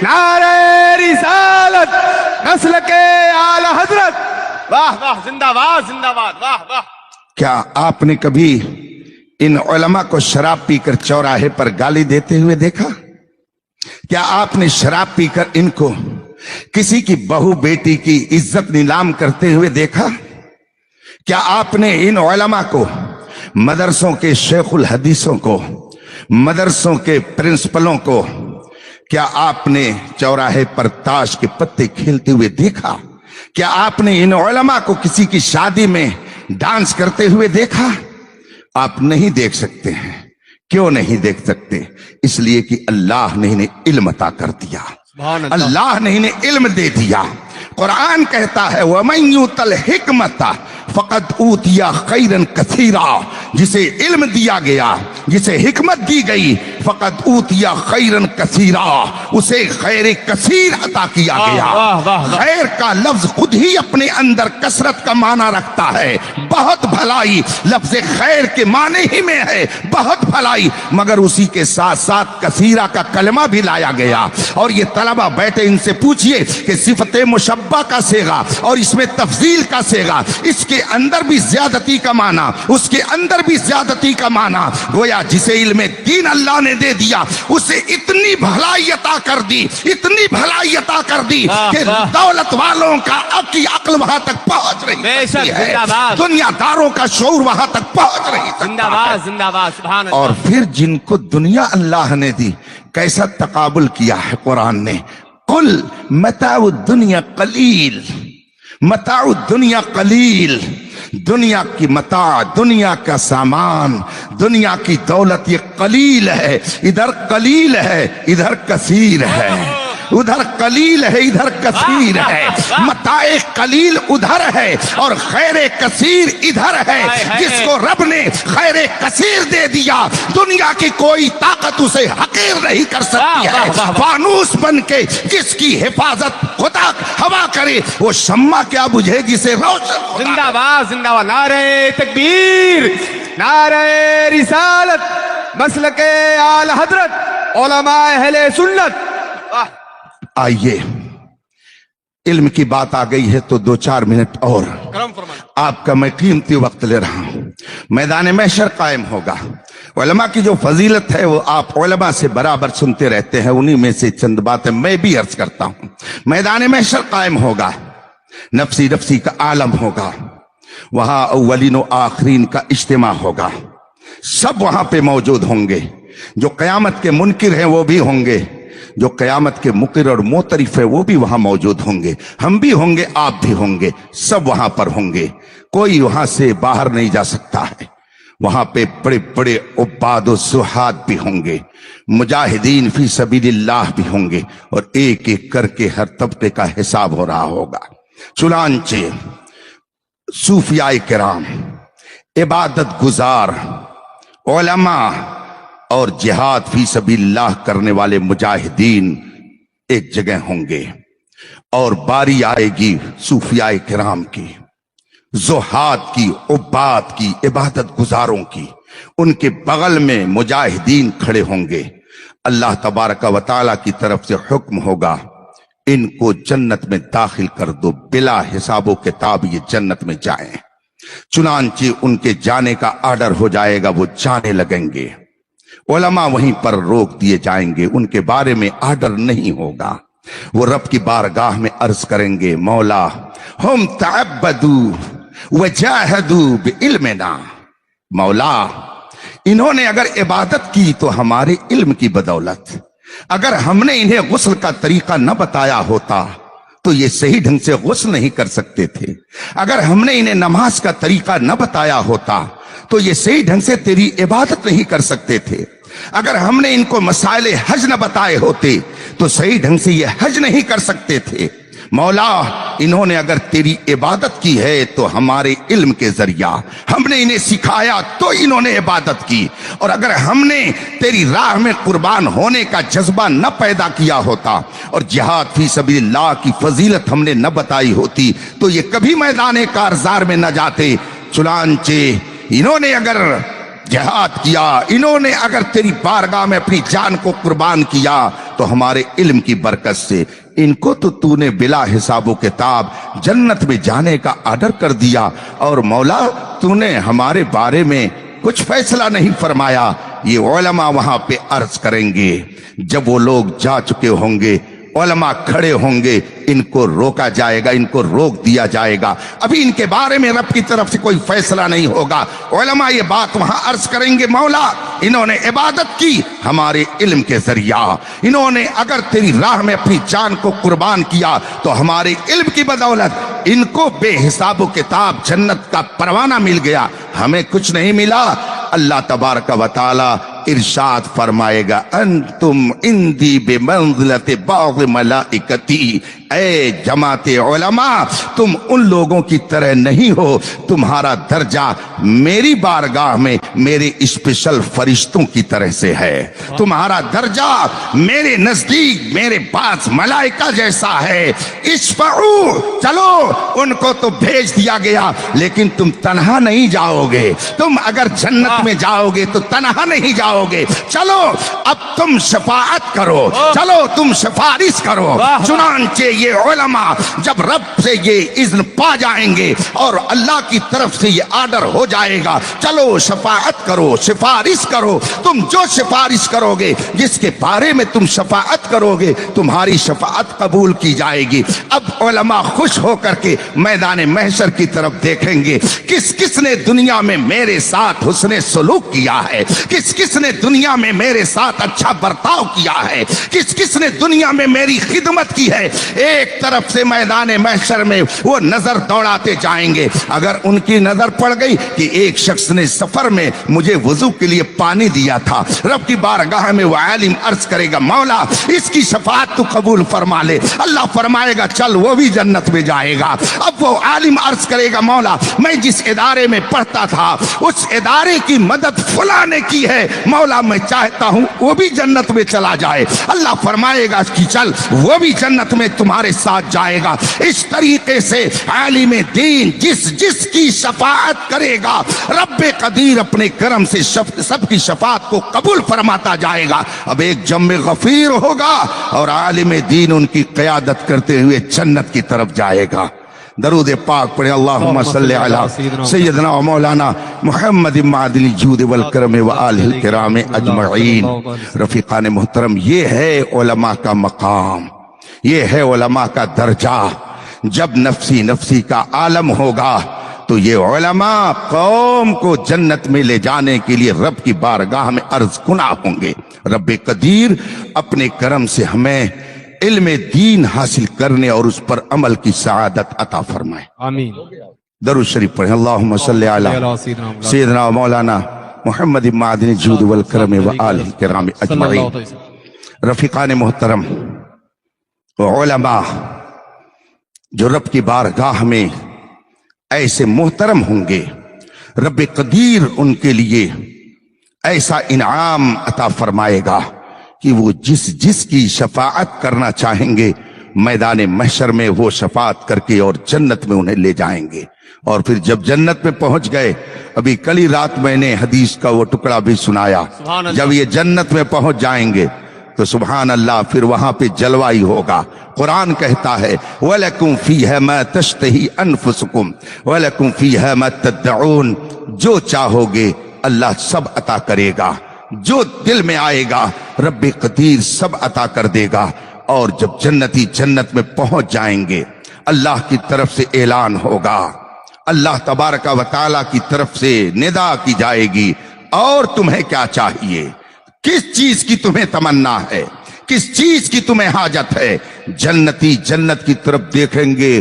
नारे रिसालत, नस्ल के आला हजरत। वाह वाह, जिंदाबाद जिंदाबाद, वाह वाह। क्या आपने कभी इन उलमा को शराब पीकर चौराहे पर गाली देते हुए देखा? क्या आपने शराब पीकर इनको किसी की बहू बेटी की इज्जत नीलाम करते हुए देखा? क्या आपने इन उलमा को, मदरसों के शेखुल हदीसों को, मदरसों के प्रिंसिपलों को, क्या आपने चौराहे पर ताश के पत्ते खेलते हुए देखा? क्या आपने इन उलमा को किसी की शादी में डांस करते हुए देखा? आप नहीं देख सकते हैं। क्यों नहीं देख सकते? इसलिए कि अल्लाह ने इन्हें इल्म अता कर दिया, अल्लाह ने इन्हें इल्म दे दिया। कुरान कहता है वमन युतल हिकमता फकद ऊतिया खैरन कसीरा, जिसे इल्म दिया गया, जिसे हिकमत दी गई, फकद ऊतिया खैरन कसीरा, उसे खैर कसीर अता किया गया। खैर का लफ्ज खुद ही अपने अंदर कसरत का माना रखता है। बहुत भलाई लफ्ज खैर के माने ही में है, बहुत भलाई, मगर उसी के साथ साथ कसीरा का कलमा भी लाया गया। और ये तलबा बैठे, इनसे पूछिए कि सिफत मुशब्बा का सेगा और इसमें तफजील का सेगा, इसके अंदर भी ज्यादती का माना, उसके अंदर भी ज्यादती का माना। गोया जिसे इल्म दीन अल्लाह ने दे दिया उसे इतनी भलाई अता कर दी, इतनी भलाई अता कर दी कि दौलत वालों का अक्ल वहां तक पहुंच रही है, दुनियादारों का शौर वहां तक पहुंच रही है। जिंदाबाद जिंदाबाद, सुभान अल्लाह। और फिर जिनको दुनिया अल्लाह ने दी, कैसा तकाबुल किया है कुरान ने। कुल मताउ दुनिया कलील, मताउ दुनिया कलील, दुनिया की मता, दुनिया का सामान, दुनिया की दौलत ये कलील है। इधर कलील है, इधर कसीर है। उधर कलील है, इधर कसीर है। मताए कलील उधर है और खैर कसीर इधर है। जिसको रब ने खैर कसीर दे दिया, दुनिया की कोई ताकत उसे हकीर नहीं कर सकती है। फानूस बन के जिसकी हिफाजत खुदा हवा करे, वो शम्मा क्या बुझे जिसे रोशन। जिंदाबाद जिंदाबाद, नारे तकबीर, नारे रिसालत, नस्ल के आला हजरत, उलमा अहले सुन्नत। आइए, इल्म की बात आ गई है तो 2-4 मिनट और करम फरमाइए। आपका मैं कीमती वक्त ले रहा हूं। मैदान महशर कायम होगा। उलमा की जो फजीलत है वो आप उलमा से बराबर सुनते रहते हैं, उन्हीं में से चंद बातें मैं भी अर्ज करता हूं। मैदान महशर कायम होगा, नफसी नफसी का आलम होगा, वहां अव्वलीन व आखरीन का इज्तिमा होगा। सब वहां पे मौजूद होंगे। जो कयामत के मुनकिर हैं वो भी होंगे, जो कयामत के मुकिर और मोतरिफ है वो भी वहां मौजूद होंगे। हम भी होंगे, आप भी होंगे, सब वहां पर होंगे। कोई वहां से बाहर नहीं जा सकता है। वहां पे बड़े बड़े उब्बाद और सुहाद भी होंगे, मुजाहिदीन फी सबीलिल्लाह भी होंगे, और एक एक करके हर तबके का हिसाब हो रहा होगा। चुनांचे सूफियाए किराम, इबादत गुजार, उलमा और जिहाद फी सबीलिल्लाह करने वाले मुजाहिदीन एक जगह होंगे। और बारी आएगी सूफियाए किराम की, जुहाद की, उब्बाद की, इबादत गुजारों की। उनके बगल में मुजाहिदीन खड़े होंगे। अल्लाह तबारक व तआला की तरफ से हुक्म होगा, इनको जन्नत में दाखिल कर दो, बिला हिसाबो किताब ये जन्नत में जाएं। चुनांचे उनके जाने का आर्डर हो जाएगा, वो जाने लगेंगे। उलमा वहीं पर रोक दिए जाएंगे, उनके बारे में आर्डर नहीं होगा। वो रब की बारगाह में अर्ज करेंगे, मौला हम तअब्बदू वजाहदू बिइल्मिना, मौला इन्होंने अगर इबादत की तो हमारे इल्म की बदौलत, अगर हमने इन्हें गुस्ल का तरीका न बताया होता तो ये सही ढंग से गुस्ल नहीं कर सकते थे, अगर हमने इन्हें नमाज का तरीका न बताया होता तो ये सही ढंग से तेरी इबादत नहीं कर सकते थे, अगर हमने इनको मसाइले हज न बताए होते तो सही ढंग से ये हज नहीं कर सकते थे। मौला इन्होंने अगर तेरी इबादत की है तो हमारे इल्म के जरिया, हमने इन्हें सिखाया तो इन्होंने इबादत की, और अगर हमने तेरी राह में कुर्बान होने का जज्बा न पैदा किया होता और जिहाद फी सबीलिल्लाह की फजीलत हमने न बताई होती तो ये कभी मैदान कारजार में न जाते। चुनांचे इन्होंने अगर जिहाद किया, इन्होंने अगर तेरी बारगाह में अपनी जान को कुर्बान किया तो हमारे इल्म की बरकत से इनको तो तूने बिला हिसाबो किताब जन्नत में जाने का आर्डर कर दिया, और मौला तूने हमारे बारे में कुछ फैसला नहीं फरमाया। ये उलमा वहां पे अर्ज करेंगे, जब वो लोग जा चुके होंगे, उलमा खड़े होंगे, इनको रोका जाएगा, इनको रोक दिया जाएगा, अभी इनके बारे में रब की तरफ से कोई फैसला नहीं होगा। उलमा ये बात वहां अर्ज करेंगे, मौला इन्होंने इबादत की हमारे इल्म के जरिया, इन्होंने अगर तेरी राह में अपनी जान को कुर्बान किया तो हमारे इल्म की बदौलत इनको बेहिसाबो किताब जन्नत का परवाना मिल गया, हमें कुछ नहीं मिला। अल्लाह तबारक व तआला इरशाद फरमाएगा, अंतुम इंदी बिमंज़िलति बाग़ मलाइकती, ऐ जमाते उलमा तुम उन लोगों की तरह नहीं हो, तुम्हारा दर्जा मेरी बारगाह में मेरे स्पेशल फरिश्तों की तरह से है, तुम्हारा दर्जा मेरे नजदीक मेरे पास मलाइका जैसा है। इश्फऊ, चलो उनको तो भेज दिया गया लेकिन तुम तन्हा नहीं जाओगे, तुम अगर जन्नत में जाओगे तो तन्हा नहीं जाओगे, चलो अब तुम शफाअत करो, चलो तुम सिफारिश करो। चुनांचे ये उलमा जब रब से ये इज़्न पा जाएंगे और अल्लाह की तरफ से ये आर्डर हो जाएगा, चलो शफाअत करो, सिफारिश करो, तुम जो सिफारिश करोगे, जिसके बारे में तुम शफाअत करोगे, तुम्हारी शफाअत कबूल की जाएगी। अब उलमा खुश होकर के मैदान महशर की तरफ देखेंगे, किस किस ने दुनिया में मेरे साथ हुस्ने सलूक किया है, किस किस ने दुनिया में मेरे साथ अच्छा बर्ताव किया है, किस किस ने दुनिया में मेरी खिदमत की है। एक तरफ से मैदान महशर में वो नजर दौड़ाते जाएंगे, अगर उनकी नजर पड़ गई कि एक शख्स ने सफर में मुझे वजू के लिए पानी दिया था, रब की बारगाह में वो आलिम अर्ज करेगा, मौला इसकी शफाअत तू कबूल फरमा ले, अल्लाह फरमाएगा चल वो भी जन्नत में जाएगा। अब वो आलिम अर्ज करेगा, मौला मैं जिस इदारे में पढ़ता था उस इदारे की मदद फुला ने की है, मौला मैं चाहता हूं वो भी जन्नत में चला जाए, अल्लाह फरमाएगा कि चल वो भी जन्नत में तुम्हारे साथ जाएगा। इस तरीके से आलिम दीन जिस जिसकी शफाअत करेगा, रब्बे कदीर अपने करम से सबकी शफाअत को कबूल फरमाता जाएगा। अब एक जम्मे गफीर होगा और आलिम दीन उनकी क़यादत करते हुए जन्नत की तरफ जाएगा। दरूद पाक पढ़े, अल्लाहुम्मा सल्ली अला सय्यदना व मौलाना मुहम्मद मादिल जूद वल करम व आलिल किराम अजमईन। रफीकान मुहतरम, ये है उलमा का मकाम, ये है उलमा का दर्जा। जब नफ्सी नफ्सी का आलम होगा तो ये उलमा कौम को जन्नत में ले जाने के लिए रब की बारगाह में अर्ज गुना होंगे। रब कदीर अपने करम से हमें इल्म दीन हासिल करने और उस पर अमल की सआदत अता फरमाए, आमीन। दरूद शरीफ पढ़े, अल्लाहुम्मा सल्ली अला सय्यदना व मौलाना मुहम्मद मादिन जूद वल करम व आलिल किराम अजमईन। रफीकान मुहतरम, उलमा जो रब की बारगाह में ऐसे मोहतरम होंगे, रब कदीर उनके लिए ऐसा इनाम अता फरमाएगा कि वो जिस जिसकी शफाअत करना चाहेंगे मैदान महशर में वो शफाअत करके और जन्नत में उन्हें ले जाएंगे। और फिर जब जन्नत में पहुंच गए, अभी कल ही रात मैंने हदीस का वो टुकड़ा भी सुनाया, जब ये जन्नत में पहुंच जाएंगे तो सुभान अल्लाह फिर वहां पे जलवा ही होगा। कुरान कहता है, वलकुम फीहा मा तश्तही अनफुसुकुम वलकुम फीहा मा तदउन, जो चाहोगे अल्लाह सब अता करेगा। جو دل میں آئے گا رب قدیر سب عطا کر دے گا. اور جب جنتی جنت میں پہنچ جائیں گے اللہ کی طرف سے اعلان ہوگا, اللہ تبارک و تعالی کی طرف سے ندا کی جائے گی, اور تمہیں کیا چاہیے, کس چیز کی تمہیں تمنا ہے, کس چیز کی تمہیں حاجت ہے. جنتی جنت کی طرف دیکھیں گے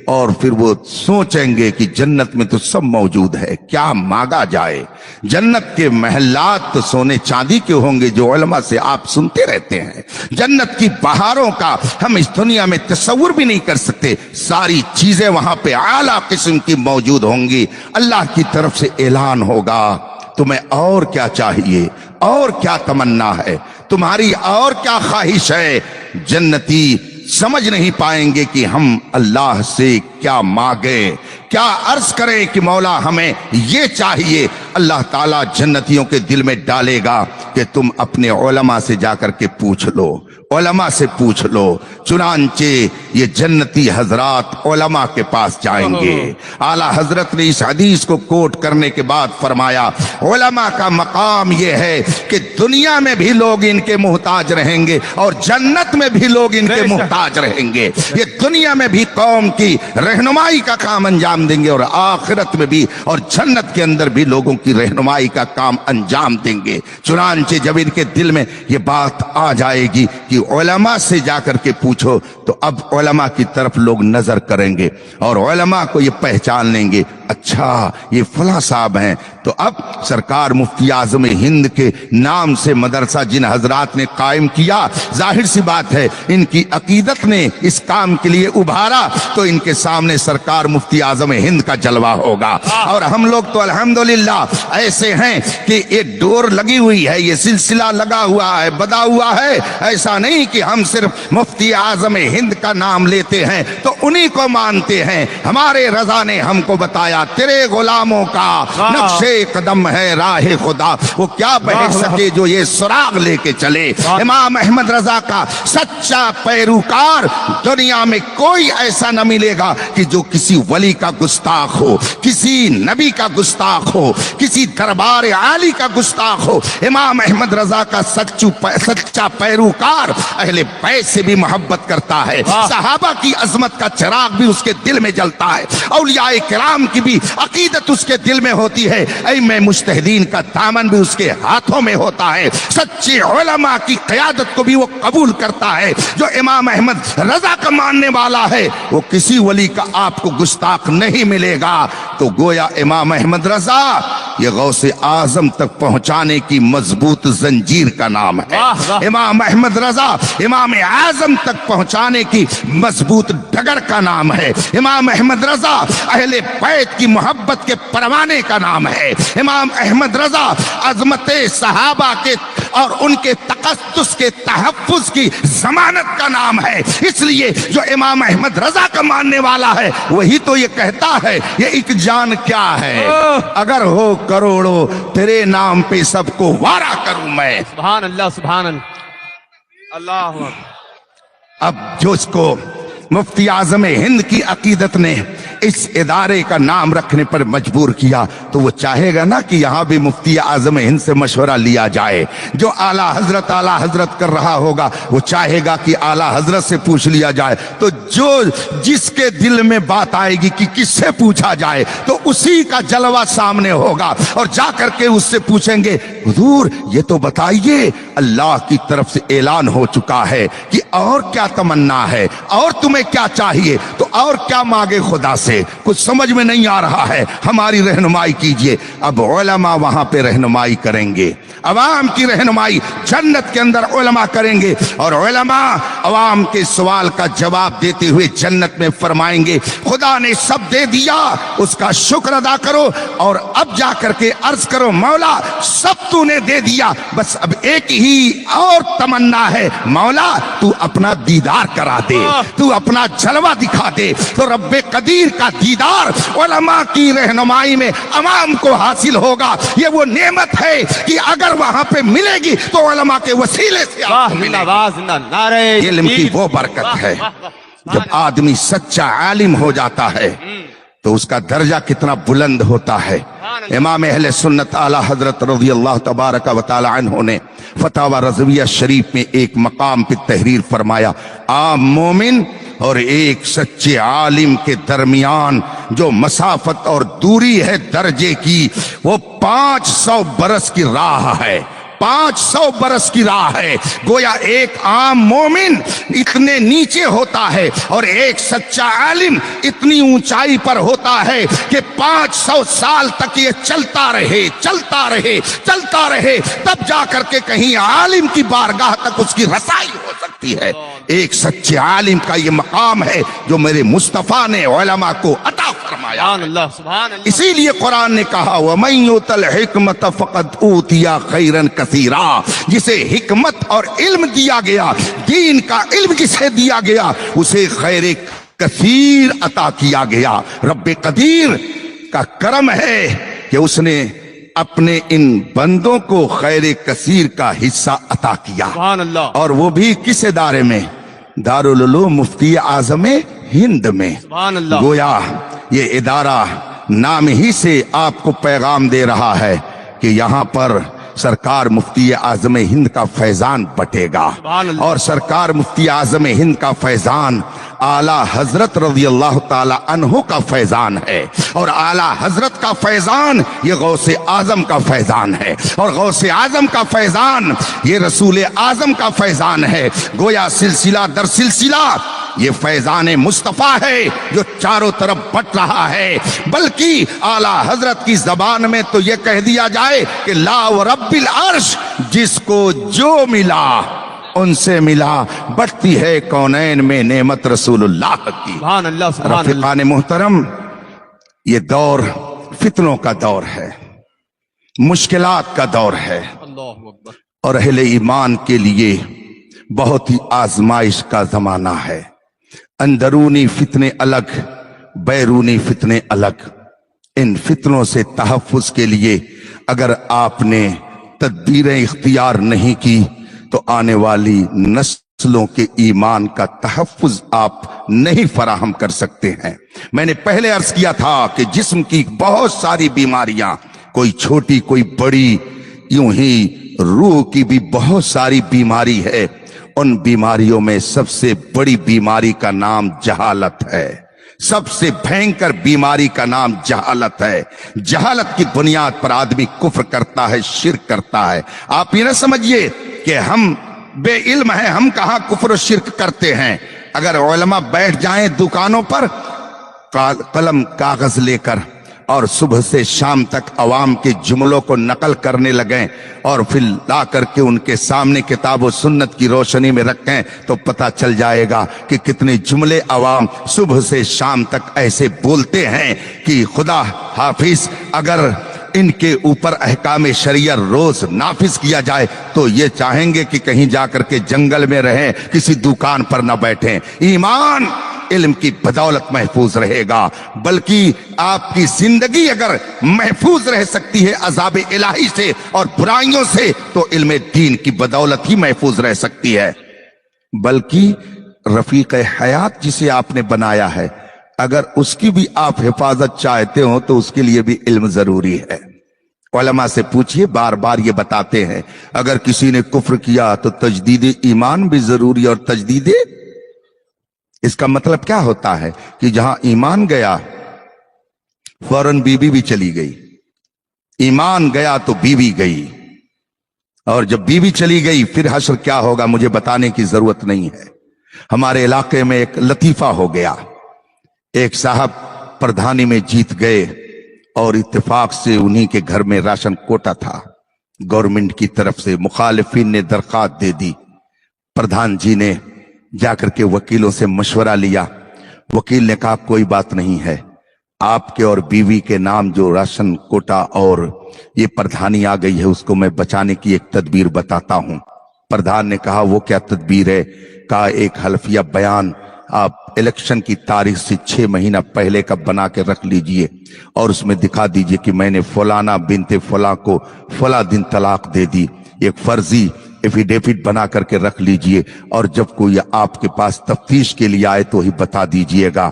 اور پھر وہ سوچیں گے کہ جنت میں تو سب موجود ہے, کیا مانگا جائے. جنت کے محلات تو سونے چاندی کے ہوں گے جو علماء سے آپ سنتے رہتے ہیں. جنت کی بہاروں کا ہم اس دنیا میں تصور بھی نہیں کر سکتے. ساری چیزیں وہاں پہ اعلیٰ قسم کی موجود ہوں گی. اللہ کی طرف سے اعلان ہوگا تمہیں اور کیا چاہیے, اور کیا تمنا ہے, تمہاری اور کیا خواہش ہے. جنتی سمجھ نہیں پائیں گے کہ ہم اللہ سے کیا مانگیں, کیا عرض کریں کہ مولا ہمیں یہ چاہیے. اللہ تعالیٰ جنتیوں کے دل میں ڈالے گا کہ تم اپنے علماء سے جا کر کے پوچھ لو, علماء سے پوچھ لو. چنانچہ یہ جنتی حضرات علماء کے پاس جائیں گے. اعلیٰ حضرت نے اس حدیث کو کوٹ کرنے کے بعد فرمایا علماء کا مقام یہ ہے کہ دنیا میں بھی لوگ ان کے محتاج رہیں گے اور جنت میں بھی لوگ ان کے محتاج رہیں گے. یہ دنیا میں بھی قوم کی رہنمائی کا کام انجام دیں گے اور آخرت میں بھی اور جنت کے اندر بھی لوگوں کی رہنمائی کا کام انجام دیں گے. چنانچہ جب ان کے دل میں یہ بات آ جائے گی کہ علماء سے جا کر کے پوچھو, تو اب علماء کی طرف لوگ نظر کریں گے اور علماء کو یہ پہچان لیں گے, اچھا یہ فلاں صاحب ہیں. تو اب سرکار مفتی اعظم ہند کے نام سے مدرسہ جن حضرات نے قائم کیا, ظاہر سی بات ہے ان کی عقیدت نے اس کام کے لیے ابھارا, تو ان کے سامنے سرکار مفتی اعظم ہند کا جلوہ ہوگا. اور ہم لوگ تو الحمدللہ ایسے ہیں کہ ایک ڈور لگی ہوئی ہے, یہ سلسلہ لگا ہوا ہے, بدا ہوا ہے. ایسا نہیں کہ ہم صرف مفتی اعظم ہند کا نام لیتے ہیں تو انہی کو مانتے ہیں. ہمارے رضا نے ہم کو بتایا تیرے غلاموں کا نقش قدم ہے راہ خدا, وہ کیا بہ سکے جو یہ سراغ لے کے چلے. امام احمد رضا کا سچا پیروکار دنیا میں کوئی ایسا نہ ملے گا کہ جو کسی ولی کا گستاخ ہو, کسی نبی کا گستاخ ہو, کسی دربار عالی کا گستاخ ہو. امام احمد رضا کا سچا پیروکار اہل بیت سے بھی محبت کرتا ہے, صحابہ کی عظمت کا چراغ بھی اس کے دل میں جلتا ہے, اولیاء کرام کی بھی عقیدت اس کے دل میں ہوتی ہے, ائمہ مجتہدین کا دامن بھی اس کے ہاتھوں میں ہوتا ہے. سچے علماء کی قیادت کو بھی وہ قبول کرتا ہے. جو امام احمد رضا کا ماننے والا ہے وہ کسی ولی کا آپ کو گستاخ نہیں ملے گا. تو گویا امام احمد رضا یہ غوث اعظم تک پہنچانے کی مضبوط زنجیر کا نام ہے. امام احمد رضا امام اعظم تک پہنچانے کی مضبوط ڈگر کا نام ہے. امام احمد رضا اہل بیت کی محبت کے پروانے کا نام ہے. امام احمد رضا عظمت صحابہ کے اور ان کے تقدس کے تحفظ کی ضمانت کا نام ہے. اس لیے جو امام احمد رضا کا ماننے والا ہے وہی تو یہ کہتا ہے یہ ایک جان کیا ہے, اگر ہو کروڑوں تیرے نام پہ سب کو وارا کروں میں. سبحان اللہ, سبحان اللہ, اللہ. اب جو اس کو مفتی اعظم ہند کی عقیدت نے اس ادارے کا نام رکھنے پر مجبور کیا تو وہ چاہے گا نا کہ یہاں بھی مفتی اعظم ہند سے مشورہ لیا جائے. جو اعلیٰ حضرت کر رہا ہوگا وہ چاہے گا کہ اعلیٰ حضرت سے پوچھ لیا جائے. تو جو جس کے دل میں بات آئے گی کہ کس سے پوچھا جائے تو اسی کا جلوہ سامنے ہوگا اور جا کر کے اس سے پوچھیں گے حضور یہ تو بتائیے اللہ کی طرف سے اعلان ہو چکا ہے کہ اور کیا تمنا ہے, اور تمہیں کیا چاہیے, تو اور کیا مانگے خدا سے, کچھ سمجھ میں نہیں آ رہا ہے, ہماری رہنمائی کیجئے. اب علماء وہاں پہ رہنمائی کریں گے, عوام کی رہنمائی جنت کے اندر علماء کریں گے, اور علماء عوام کے سوال کا جواب دیتے ہوئے جنت میں فرمائیں گے خدا نے سب دے دیا, اس کا شکر ادا کرو, اور اب جا کر کے عرض کرو مولا سب تو نے دے دیا, بس اب ایک ہی اور تمنا ہے, مولا تو اپنا دیدار کرا دے, تو اپنا جلوہ دکھا دے. تو رب قدیر کا دیدار علماء کی رہنمائی میں عوام کو حاصل ہوگا. یہ وہ نعمت ہے کہ اگر وہاں پہ ملے گی تو علماء کے وسیلے سے آپ کو ملے گی. علم کی وہ برکت ہے جب آدمی سچا عالم ہو جاتا ہے تو اس کا درجہ کتنا بلند ہوتا ہے. امام اہل سنت اعلی حضرت رضی اللہ تبارک و تعالی عنہ نے فتاوی رضویہ شریف میں ایک مقام پہ تحریر فرمایا، عام مومن اور ایک سچے عالم کے درمیان جو مسافت اور دوری ہے درجے کی، وہ 500 برس کی راہ ہے، 500 برس کی راہ ہے۔ گویا ایک عام مومن اتنے نیچے ہوتا ہے اور ایک سچا عالم اتنی اونچائی پر ہوتا ہے کہ 500 سال تک یہ چلتا رہے چلتا رہے چلتا رہے، تب جا کر کے کہیں عالم کی بارگاہ تک اس کی رسائی ہو سکتی ہے۔ ایک سچے عالم کا یہ مقام ہے جو میرے مصطفیٰ نے علماء کو عطا فرمایا۔ سبحان اللہ، سبحان اللہ۔ اسی لیے قرآن نے کہا وَمَن يُؤْتَ الْحِكْمَةَ فَقَدْ أُوتِيَ خَيْرًا كَثِيرًا، جسے حکمت اور علم دیا گیا، دین کا علم جسے دیا گیا، اسے خیر کثیر عطا کیا گیا۔ رب قدیر کا کرم ہے کہ اس نے اپنے ان بندوں کو خیر کثیر کا حصہ عطا کیا، سبحان اللہ، اور وہ بھی کس ادارے میں؟ دارالعلوم مفتی اعظم ہند میں۔ سبحان اللہ۔ گویا یہ ادارہ نام ہی سے آپ کو پیغام دے رہا ہے کہ یہاں پر سرکار مفتی اعظم ہند کا فیضان بٹے گا، سبحان اللہ۔ اور سرکار مفتی اعظم ہند کا فیضان اعلیٰ حضرت رضی اللہ تعالی عنہ کا فیضان ہے، اور اعلیٰ حضرت کا فیضان یہ غوث اعظم کا فیضان ہے، اور غوث اعظم کا فیضان یہ رسول اعظم کا فیضان ہے۔ گویا سلسلہ در سلسلہ یہ فیضان مصطفیٰ ہے جو چاروں طرف بٹ رہا ہے، بلکہ اعلیٰ حضرت کی زبان میں تو یہ کہہ دیا جائے کہ لا ورب العرش، جس کو جو ملا ان سے ملا، بٹتی ہے کونین میں نعمت رسول اللہ کی۔ سبحان اللہ، سبحان اللہ۔ رفیقان محترم، یہ دور فتنوں کا دور ہے، مشکلات کا دور ہے، اللہ اکبر۔ اور اہل ایمان کے لیے بہت ہی آزمائش کا زمانہ ہے۔ اندرونی فتنے الگ، بیرونی فتنے الگ۔ ان فتنوں سے تحفظ کے لیے اگر آپ نے تدبیریں اختیار نہیں کی تو آنے والی نسلوں کے ایمان کا تحفظ آپ نہیں فراہم کر سکتے ہیں۔ میں نے پہلے عرض کیا تھا کہ جسم کی بہت ساری بیماریاں، کوئی چھوٹی کوئی بڑی، یوں ہی روح کی بھی بہت ساری بیماری ہے۔ ان بیماریوں میں سب سے بڑی بیماری کا نام جہالت ہے، سب سے بھینکر بیماری کا نام جہالت ہے۔ جہالت کی بنیاد پر آدمی کفر کرتا ہے، شرک کرتا ہے۔ آپ یہ نہ سمجھیے کہ ہم بے علم ہیں، ہم کہاں کفر و شرک کرتے ہیں۔ اگر علماء بیٹھ جائیں دکانوں پر قلم کاغذ لے کر اور صبح سے شام تک عوام کے جملوں کو نقل کرنے لگیں اور پھر لا کر کے ان کے سامنے کتاب و سنت کی روشنی میں رکھیں تو پتہ چل جائے گا کہ کتنے جملے عوام صبح سے شام تک ایسے بولتے ہیں کہ خدا حافظ اگر ان کے اوپر احکام شریعہ روز نافذ کیا جائے تو یہ چاہیں گے کہ کہیں جا کر کے جنگل میں رہیں، کسی دکان پر نہ بیٹھیں۔ ایمان علم کی بدولت محفوظ رہے گا، بلکہ آپ کی زندگی اگر محفوظ رہ سکتی ہے عذاب الہی سے اور برائیوں سے تو علم دین کی بدولت ہی محفوظ رہ سکتی ہے۔ بلکہ رفیق حیات جسے آپ نے بنایا ہے، اگر اس کی بھی آپ حفاظت چاہتے ہو تو اس کے لیے بھی علم ضروری ہے۔ علماء سے پوچھئے، بار بار یہ بتاتے ہیں اگر کسی نے کفر کیا تو تجدید ایمان بھی ضروری، اور تجدید اس کا مطلب کیا ہوتا ہے کہ جہاں ایمان گیا فوراً بیوی بھی چلی گئی، ایمان گیا تو بیوی گئی، اور جب بیوی چلی گئی پھر حشر کیا ہوگا مجھے بتانے کی ضرورت نہیں ہے۔ ہمارے علاقے میں ایک لطیفہ ہو گیا، ایک صاحب پردھانی میں جیت گئے اور اتفاق سے انہی کے گھر میں راشن کوٹا تھا، گورنمنٹ کی طرف سے مخالفین نے درخواست دے دی۔ پردھان جی نے جا کر کے وکیلوں سے مشورہ لیا، وکیل نے کہا کوئی بات نہیں ہے، آپ کے اور بیوی کے نام جو راشن کوٹا اور یہ پردھانی آ گئی ہے اس کو میں بچانے کی ایک تدبیر بتاتا ہوں۔ پردھان نے کہا وہ کیا تدبیر ہے؟ کہا ایک حلفیہ بیان آپ الیکشن کی تاریخ سے 6 مہینہ پہلے کا بنا کے رکھ لیجئے اور اس میں دکھا دیجئے کہ میں نے فلانا بنت فلاں کو فلاں دن طلاق دے دی، ایک فرضی ایفیڈیوٹ بنا کر کے رکھ لیجئے، اور جب کوئی آپ کے پاس تفتیش کے لیے آئے تو ہی بتا دیجئے گا۔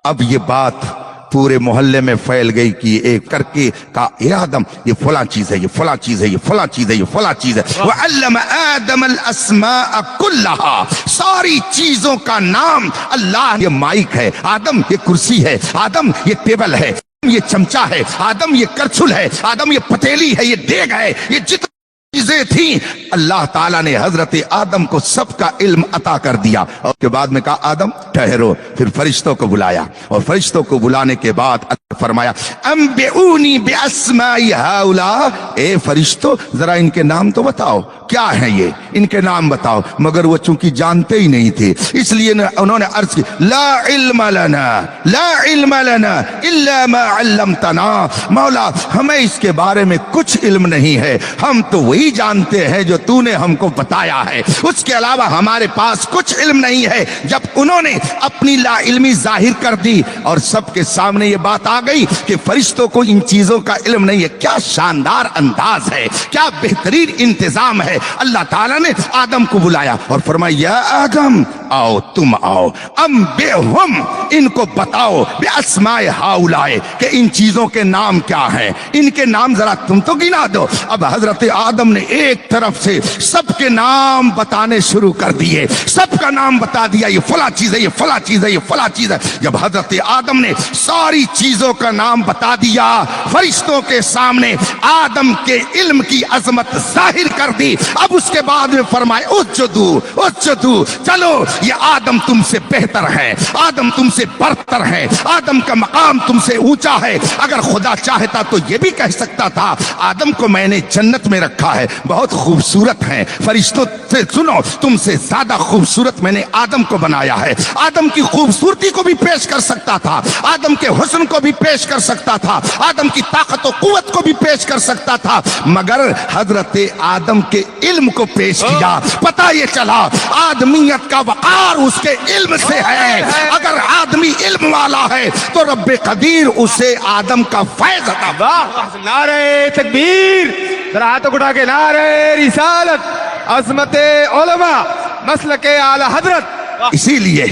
اب یہ بات पूरे मोहल्ले में फैल गई कि एक करके कहा, ए आदम ये फला चीज है, ये फला चीज है, ये फला चीज है, ये फला चीज है। वअल्लम आदम अल अस्माअ कुल्लहा, सारी चीजों का नाम अल्लाह। ये माइक है, आदम ये कुर्सी है, आदम ये टेबल है, ये चमचा है, आदम ये करछुल है, आदम ये पतेली है, ये देग है, ये जितनी चीजें थी अल्लाह ताला ने हजरत आदम को सबका इल्म अता कर दिया। और के बाद में कहा, आदम ठहरो। फिर फरिश्तों को बुलाया और फरिश्तों को बुलाने के बाद फरमाया, अंबिऊनी बिअस्माई हाउला, ए फरिश्तों जरा इनके नाम तो बताओ, क्या है ये, इनके नाम बताओ। मगर वो चूंकि जानते ही नहीं थे, इसलिए उन्होंने अर्ज की, ला इल्म लना इल्ला मा अल्लमतना, मौला हमें इसके बारे में कुछ इल्म नहीं है, हम तो वही जानते हैं जो तूने हमको बताया है, उसके अलावा हमारे पास कुछ इल्म नहीं है। जब उन्होंने अपनी ला इल्मी जाहिर कर दी और सबके सामने ये बात आ गई कि फरिश्तों को इन चीजों का इल्म नहीं है, क्या शानदार अंदाज है, क्या बेहतरीन इंतजाम है। अल्लाह ताला ने आदम को बुलाया और फरमाया, या आदम आओ, तुम आओ, अंबिहुम, इनको बताओ, बिअस्माए हाउलाए, कि इन चीजों के नाम क्या हैं, इनके नाम जरा तुम तो गिना दो। अब हजरत आदम ने एक तरफ से सबके नाम बताने शुरू कर दिए, सबका नाम बता दिया, ये फला चीज है, ये फला चीज है, ये फला चीज है। जब हजरत आदम ने सारी चीजों का नाम बता दिया, फरिश्तों के सामने आदम के इल्म की अजमत जाहिर कर दी। अब उसके बाद में फरमाए, उस्जुदू, चलो, ये आदम तुमसे बेहतर है, आदम तुमसे बरतर है, आदम का मकाम तुमसे ऊंचा है। अगर खुदा चाहता तो ये भी कह सकता था, आदम को मैंने जन्नत में रखा है, बहुत खूबसूरत है, फरिश्तों से सुनो, तुमसे ज्यादा खूबसूरत मैंने आदम को बनाया है। आदम की खूबसूरती को भी पेश कर सकता था, आदम के हुस्न को भी पेश कर सकता था, आदम की ताकत और कुव्वत को भी पेश कर सकता था, मगर हजरत आदम के इल्म को पेश किया। पता ये चला आदमियत का वकार उसके इल्म से है। अगर आदमी इल्म वाला है तो रब्बे कदीर उसे आदम का फैज अता। वाह, नारे तकबीर, जरा हाथों को उठा के नारे रिसालत, अज़मते उलमा, मसलके आला हजरत। इसीलिए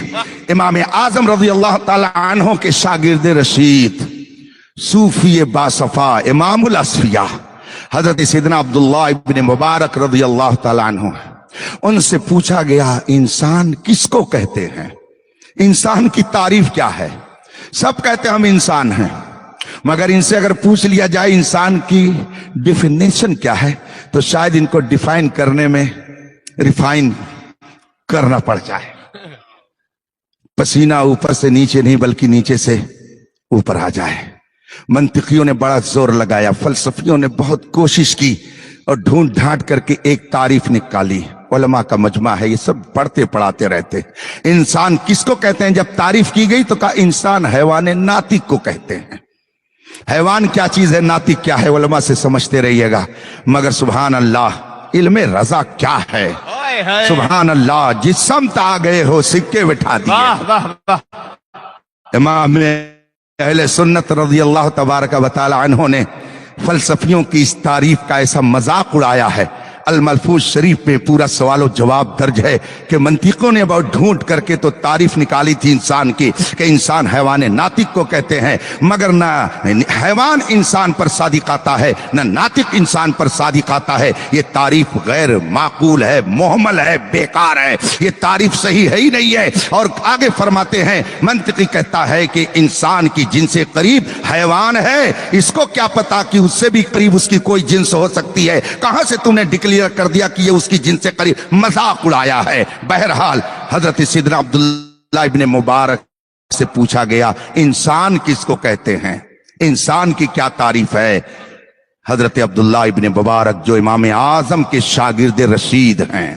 इमाम आजम रज़ी अल्लाह ताला अन्हो के शागिर्द रशीद, सूफी बासफा, इमामुल असफिया हजरत सैयदना अब्दुल्लाह इब्न मुबारक रज़ी अल्लाह ताला अन्हु, उनसे पूछा गया, इंसान किसको कहते हैं, इंसान की तारीफ क्या है। सब कहते हैं हम इंसान हैं, मगर इनसे अगर पूछ लिया जाए इंसान की डिफिनेशन क्या है, तो शायद इनको डिफाइन करने में रिफाइन करना पड़ जाए। पसीना ऊपर से नीचे नहीं बल्कि नीचे से ऊपर आ जाए। मंतिकियों ने बड़ा जोर लगाया, फलसफियों ने बहुत कोशिश की और ढूंढ ढांट करके एक तारीफ निकाली। उलमा का मजमा है, ये सब पढ़ते पढ़ाते रहते। इंसान किसको कहते हैं, जब तारीफ की गई तो कहा इंसान हैवान नातिक को कहते हैं। हैवान क्या चीज है, नातिक क्या है, उलमा से समझते रहिएगा। मगर सुभान अल्लाह, इल्मे रजा क्या है, सुभान अल्लाह, जिस समत आ गए हो सिक्के बिठा दिए। वाह वाह वाह। इमाम अहले सुन्नत रज़ी अल्लाह तबारक व तआला अन्हु ने फलसफियों की इस तारीफ का ऐसा मजाक उड़ाया है। अल मलफूज शरीफ में पूरा सवाल जवाब दर्ज है कि मंतिकों ने बहुत ढूंढ करके तो तारीफ निकाली थी इंसान की कि इंसान हैवान नातिक को कहते हैं, मगर ना हैवान इंसान पर सादिक आता है, ना नातिक इंसान पर सादिक आता है। ये तारीफ गैर माकूल है, मोहमल है, बेकार है, ये तारीफ सही है ही नहीं है। और आगे फरमाते हैं, मंतिकी कहता है कि इंसान की जिनसे करीब हैवान है, इसको क्या पता कि उससे भी करीब उसकी कोई जिन्स हो सकती है। कहां से तूने डिक्लेयर कर दिया कि ये उसकी जिन्स से करीब, मजाक उड़ाया है। बहरहाल हजरत सैयदना अब्दुल्लाह इब्न मुबारक से पूछा गया, इंसान किसको कहते हैं, इंसान की क्या तारीफ है। हजरत अब्दुल्लाह इब्न मुबारक जो इमाम आजम के शागिर्द रशीद हैं,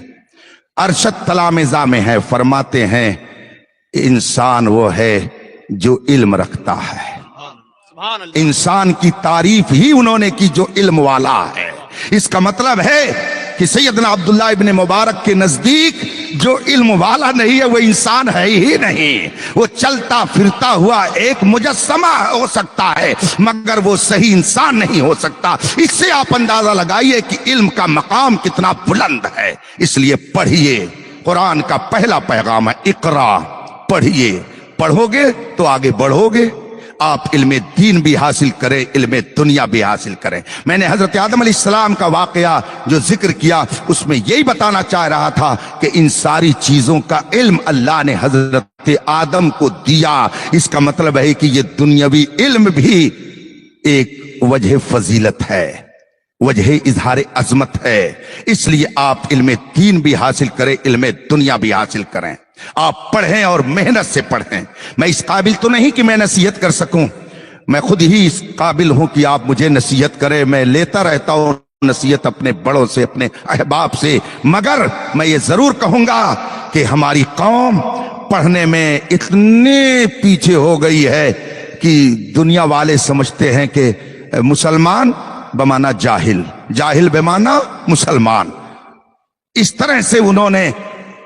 अरशद तलामिज़ा में है, फरमाते हैं इंसान वो है जो इल्म रखता है। इंसान की तारीफ ही उन्होंने की जो इल्म वाला है। इसका मतलब है कि सैयदना अब्दुल्लाह इब्न मुबारक के नजदीक जो इल्म वाला नहीं है वो इंसान है ही नहीं। वो चलता फिरता हुआ एक मुजस्समा हो सकता है, मगर वो सही इंसान नहीं हो सकता। इससे आप अंदाजा लगाइए कि इल्म का मकाम कितना बुलंद है। इसलिए पढ़िए, कुरान का पहला पैगाम है इकरा, पढ़िए, पढ़ोगे तो आगे बढ़ोगे, آپ علم دین بھی حاصل کریں، علم دنیا بھی حاصل کریں۔ میں نے حضرت آدم علیہ السلام کا واقعہ جو ذکر کیا اس میں یہی بتانا چاہ رہا تھا کہ ان ساری چیزوں کا علم اللہ نے حضرت آدم کو دیا۔ اس کا مطلب ہے کہ یہ دنیاوی علم بھی ایک وجہ فضیلت ہے، وجہ اظہار عظمت ہے۔ اس لیے آپ علم دین بھی حاصل کریں، علم دنیا بھی حاصل کریں۔ آپ پڑھیں اور محنت سے پڑھیں۔ میں اس قابل تو نہیں کہ میں نصیحت کر سکوں، میں خود ہی اس قابل ہوں کہ آپ مجھے نصیحت کریں۔ میں لیتا رہتا ہوں نصیحت اپنے بڑوں سے، اپنے احباب سے، مگر میں یہ ضرور کہوں گا کہ ہماری قوم پڑھنے میں اتنے پیچھے ہو گئی ہے کہ دنیا والے سمجھتے ہیں کہ مسلمان بمانا جاہل، جاہل بمانا مسلمان، اس طرح سے انہوں نے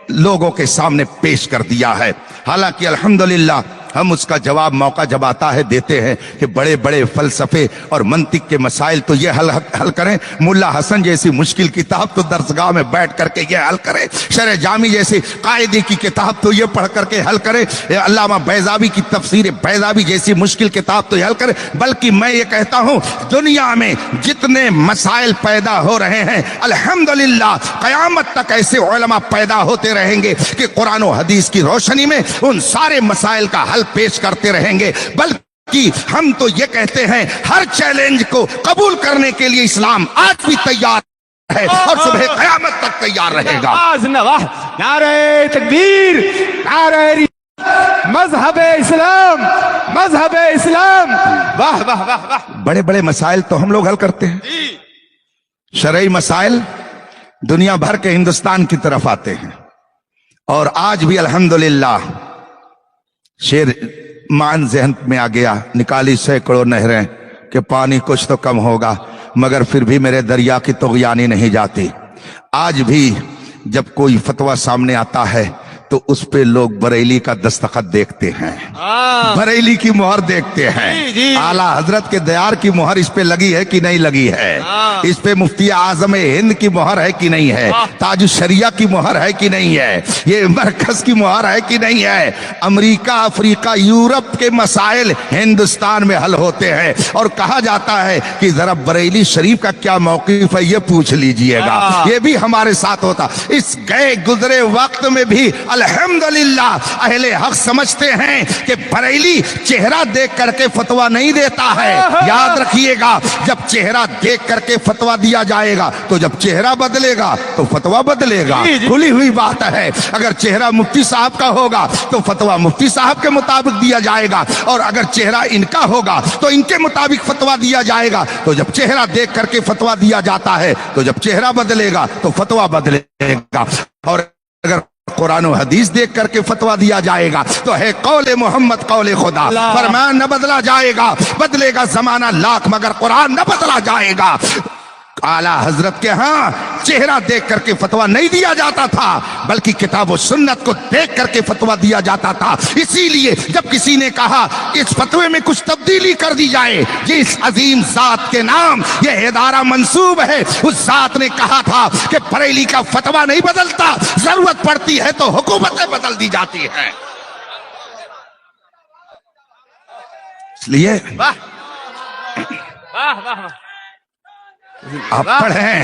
لوگوں کے سامنے پیش کر دیا ہے۔ حالانکہ الحمدللہ ہم اس کا جواب موقع جب آتا ہے دیتے ہیں کہ بڑے بڑے فلسفے اور منطق کے مسائل تو یہ حل کریں، ملا حسن جیسی مشکل کتاب تو درسگاہ میں بیٹھ کر کے یہ حل کریں، شرح جامی جیسی قاعدے کی کتاب تو یہ پڑھ کر کے حل کریں، علامہ بیضاوی کی تفسیر بیضاوی جیسی مشکل کتاب تو یہ حل کریں۔ بلکہ میں یہ کہتا ہوں دنیا میں جتنے مسائل پیدا ہو رہے ہیں الحمدللہ قیامت تک ایسے علماء پیدا ہوتے رہیں گے کہ قرآن و حدیث کی روشنی میں ان سارے مسائل کا حل پیش کرتے رہیں گے۔ بلکہ ہم تو یہ کہتے ہیں ہر چیلنج کو قبول کرنے کے لیے اسلام آج بھی تیار ہے اور صبح قیامت تک تیار رہے گا۔ نعرہ تکبیر، نعرہ مذہب اسلام، مذہب اسلام، واہ واہ واہ واہ۔ بڑے بڑے مسائل تو ہم لوگ حل کرتے ہیں، شرعی مسائل دنیا بھر کے ہندوستان کی طرف آتے ہیں، اور آج بھی الحمدللہ شیر مان ذہن میں آ گیا، نکالی سینکڑوں نہریں کہ پانی کچھ تو کم ہوگا، مگر پھر بھی میرے دریا کی طغیانی نہیں جاتی۔ آج بھی جب کوئی فتویٰ سامنے آتا ہے تو اس پہ لوگ بریلی کا دستخط دیکھتے ہیں، بریلی کی مہر دیکھتے ہیں، اعلیٰ حضرت کے دیار کی مہر اس پہ لگی ہے کہ نہیں لگی ہے، اس پہ مفتی اعظم ہند کی مہر ہے کہ نہیں ہے، تاج الشریعہ کی مہر ہے کہ نہیں ہے، یہ مرکز کی مہر ہے کہ نہیں ہے۔ امریکہ، افریقہ، یورپ کے مسائل ہندوستان میں حل ہوتے ہیں، اور کہا جاتا ہے کہ ذرا بریلی شریف کا کیا موقف ہے یہ پوچھ لیجئے گا، یہ بھی ہمارے ساتھ ہوتا۔ اس گئے گزرے وقت میں بھی الحمدللہ اہل حق سمجھتے ہیں کہ بریلی چہرہ دیکھ کر کے فتویٰ نہیں دیتا ہے۔ یاد رکھیے گا جب چہرہ دیکھ کر کے فتویٰ دیا جائے گا تو جب چہرہ بدلے گا تو فتویٰ بدلے گا، کھلی ہوئی بات ہے۔ اگر چہرہ مفتی صاحب کا ہوگا تو فتویٰ مفتی صاحب کے مطابق دیا جائے گا، اور اگر چہرہ ان کا ہوگا تو ان کے مطابق فتویٰ دیا جائے گا۔ تو جب چہرہ دیکھ کر کے فتویٰ دیا جاتا ہے تو جب چہرہ بدلے گا تو فتویٰ بدلے گا، اور اگر قرآن و حدیث دیکھ کر کے فتویٰ دیا جائے گا تو ہے قول محمد قول خدا، فرمان نہ بدلا جائے گا، بدلے گا زمانہ لاکھ مگر قرآن نہ بدلا جائے گا۔ اعلیٰ حضرت کے ہاں چہرہ دیکھ کر کے فتویٰ نہیں دیا جاتا تھا، بلکہ کتاب و سنت کو دیکھ کر کے فتویٰ دیا جاتا تھا۔ اسی لیے جب کسی نے کہا اس فتوے میں کچھ تبدیلی کر دی جائے، جس عظیم ذات کے نام یہ ادارہ منسوب ہے، اس ذات نے کہا تھا کہ بریلی کا فتویٰ نہیں بدلتا، ضرورت پڑتی ہے تو حکومتیں بدل دی جاتی ہیں۔ اس لیے آپ پڑھیں،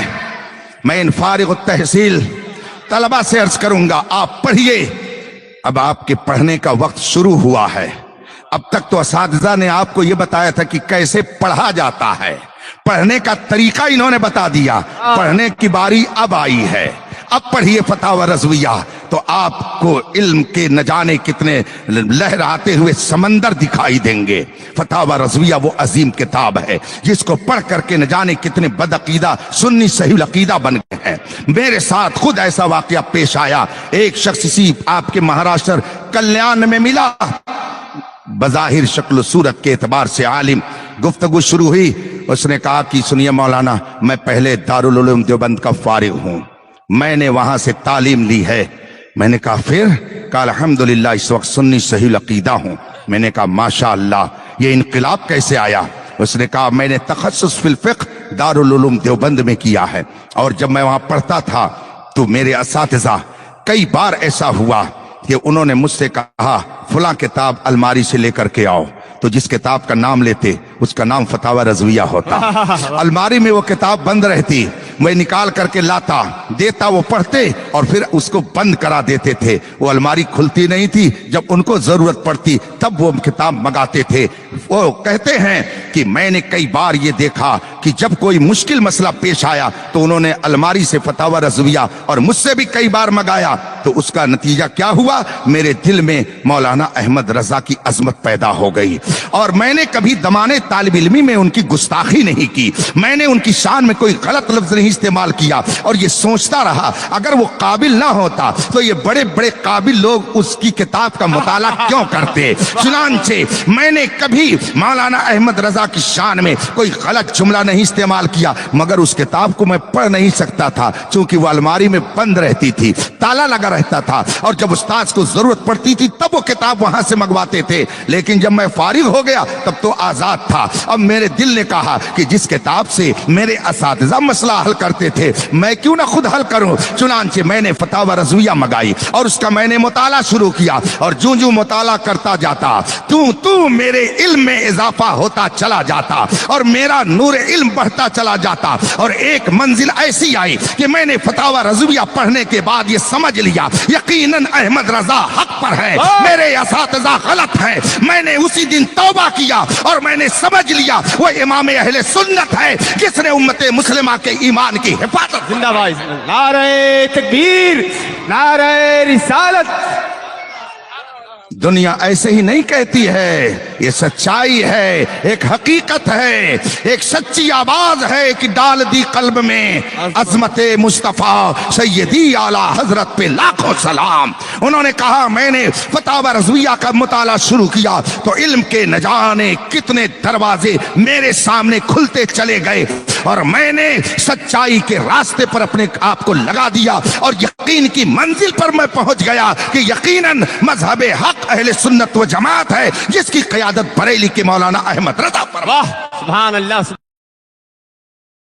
میں ان فارغ التحصیل طلبہ سے عرض کروں گا آپ پڑھیے۔ اب آپ کے پڑھنے کا وقت شروع ہوا ہے۔ اب تک تو اساتذہ نے آپ کو یہ بتایا تھا کہ کیسے پڑھا جاتا ہے، پڑھنے کا طریقہ انہوں نے بتا دیا، پڑھنے کی باری اب آئی ہے۔ اب پڑھیے فتاوی رضویہ تو آپ کو علم کے نہ جانے کتنے لہراتے ہوئے سمندر دکھائی دیں گے۔ فتاوی رضویہ وہ عظیم کتاب ہے جس کو پڑھ کر کے نہ جانے کتنے بدعقیدہ سنی صحیح العقیدہ بن گئے ہیں۔ میرے ساتھ خود ایسا واقعہ پیش آیا، ایک شخص اسی آپ کے مہاراشٹر کلیان میں ملا، بظاہر شکل و صورت کے اعتبار سے عالم، گفتگو شروع ہوئی، اس نے کہا کہ سنیے مولانا، میں پہلے دارالعلوم دیوبند کا فارغ ہوں، میں نے وہاں سے تعلیم لی ہے۔ میں نے کہا پھر؟ کہا الحمدللہ اس وقت سنی صحیح العقیدہ ہوں۔ میں نے کہا ماشاءاللہ، یہ انقلاب کیسے آیا؟ اس نے کہا میں نے تخصص فی الفقہ دارالعلوم دیوبند میں کیا ہے، اور جب میں وہاں پڑھتا تھا تو میرے اساتذہ کئی بار ایسا ہوا کہ انہوں نے مجھ سے کہا فلاں کتاب الماری سے لے کر کے آؤ، तो जिस किताब का नाम लेते उसका नाम फतावा रज़विया होता। अलमारी में वो किताब बंद रहती, मैं निकाल करके लाता, देता, वो पढ़ते और फिर उसको बंद करा देते थे। वो अलमारी खुलती नहीं थी, जब उनको जरूरत पड़ती तब वो किताब मंगाते थे। वो कहते हैं कि मैंने कई बार ये देखा कि जब कोई मुश्किल मसला पेश आया तो उन्होंने अलमारी से फतावा रज़विया और मुझसे भी कई बार मंगाया, तो उसका नतीजा क्या हुआ, मेरे दिल में मौलाना अहमद रजा की अजमत पैदा हो गई। और मैंने कभी दमाने तालिब इल्मी में उनकी गुस्ताखी नहीं की, मैंने उनकी शान में कोई गलत लफ्ज नहीं इस्तेमाल किया, और ये सोचता रहा अगर वो काबिल ना होता तो ये बड़े बड़े काबिल लोग उसकी किताब का मुताला क्यों करते। चुनांचे मैंने कभी मौलाना अहमद रजा की शान में कोई गलत जुमला नहीं इस्तेमाल किया, मगर उस किताब को मैं पढ़ नहीं सकता था क्योंकि वो अलमारी में बंद रहती थी, ताला लगा रहता था, और जब उस्ताद को जरूरत पड़ती थी तब वो किताब वहां से मंगवाते थे। लेकिन जब मैं फारिग हो गया तब तो आजाद था। अब मेरे दिल ने कहा कि जिस किताब से मेरे असातिज़ा मसला हल करते थे मैं क्यों ना खुद हल करूं। चुनांचे मैंने फतावा रज़विया मंगाई और उसका मैंने मुताला शुरू किया, और जो जो मुताला करता जाता तू मेरे इल्म में इजाफा होता चला जाता और मेरा नूर इल्म बढ़ता चला जाता। और एक मंजिल ऐसी आई कि मैंने फतावा रज़विया पढ़ने के बाद ये समझ लिया यकीनन अहमद रजा हक पर है, मेरे असातिज़ा गलत है। मैंने उसी दिन तौबा किया और मैंने समझ लिया वो इमाम अहले सुन्नत है जिसने उम्मते मुस्लिमा के ईमान की हिफाजत। जिंदाबाद। नारे तकबीर, नारे रिसालत। दुनिया ऐसे ही नहीं कहती है, ये सच्चाई है, एक हकीकत है, एक सच्ची आवाज है कि डाल दी कल्ब में अजमत मुस्तफा सैयदी आला हजरत पे लाखों सलाम। उन्होंने कहा मैंने फतावा रज़विया का मुताला शुरू किया तो इल्म के न जाने कितने दरवाजे मेरे सामने खुलते चले गए, और मैंने सच्चाई के रास्ते पर अपने आप को लगा दिया और यकीन की मंजिल पर मैं पहुंच गया कि यकीनन मजहब हक अहले सुन्नत व जमात है जिसकी क़यादत बरेली के मौलाना अहमद रजा पर। वाह, सुभान अल्लाह।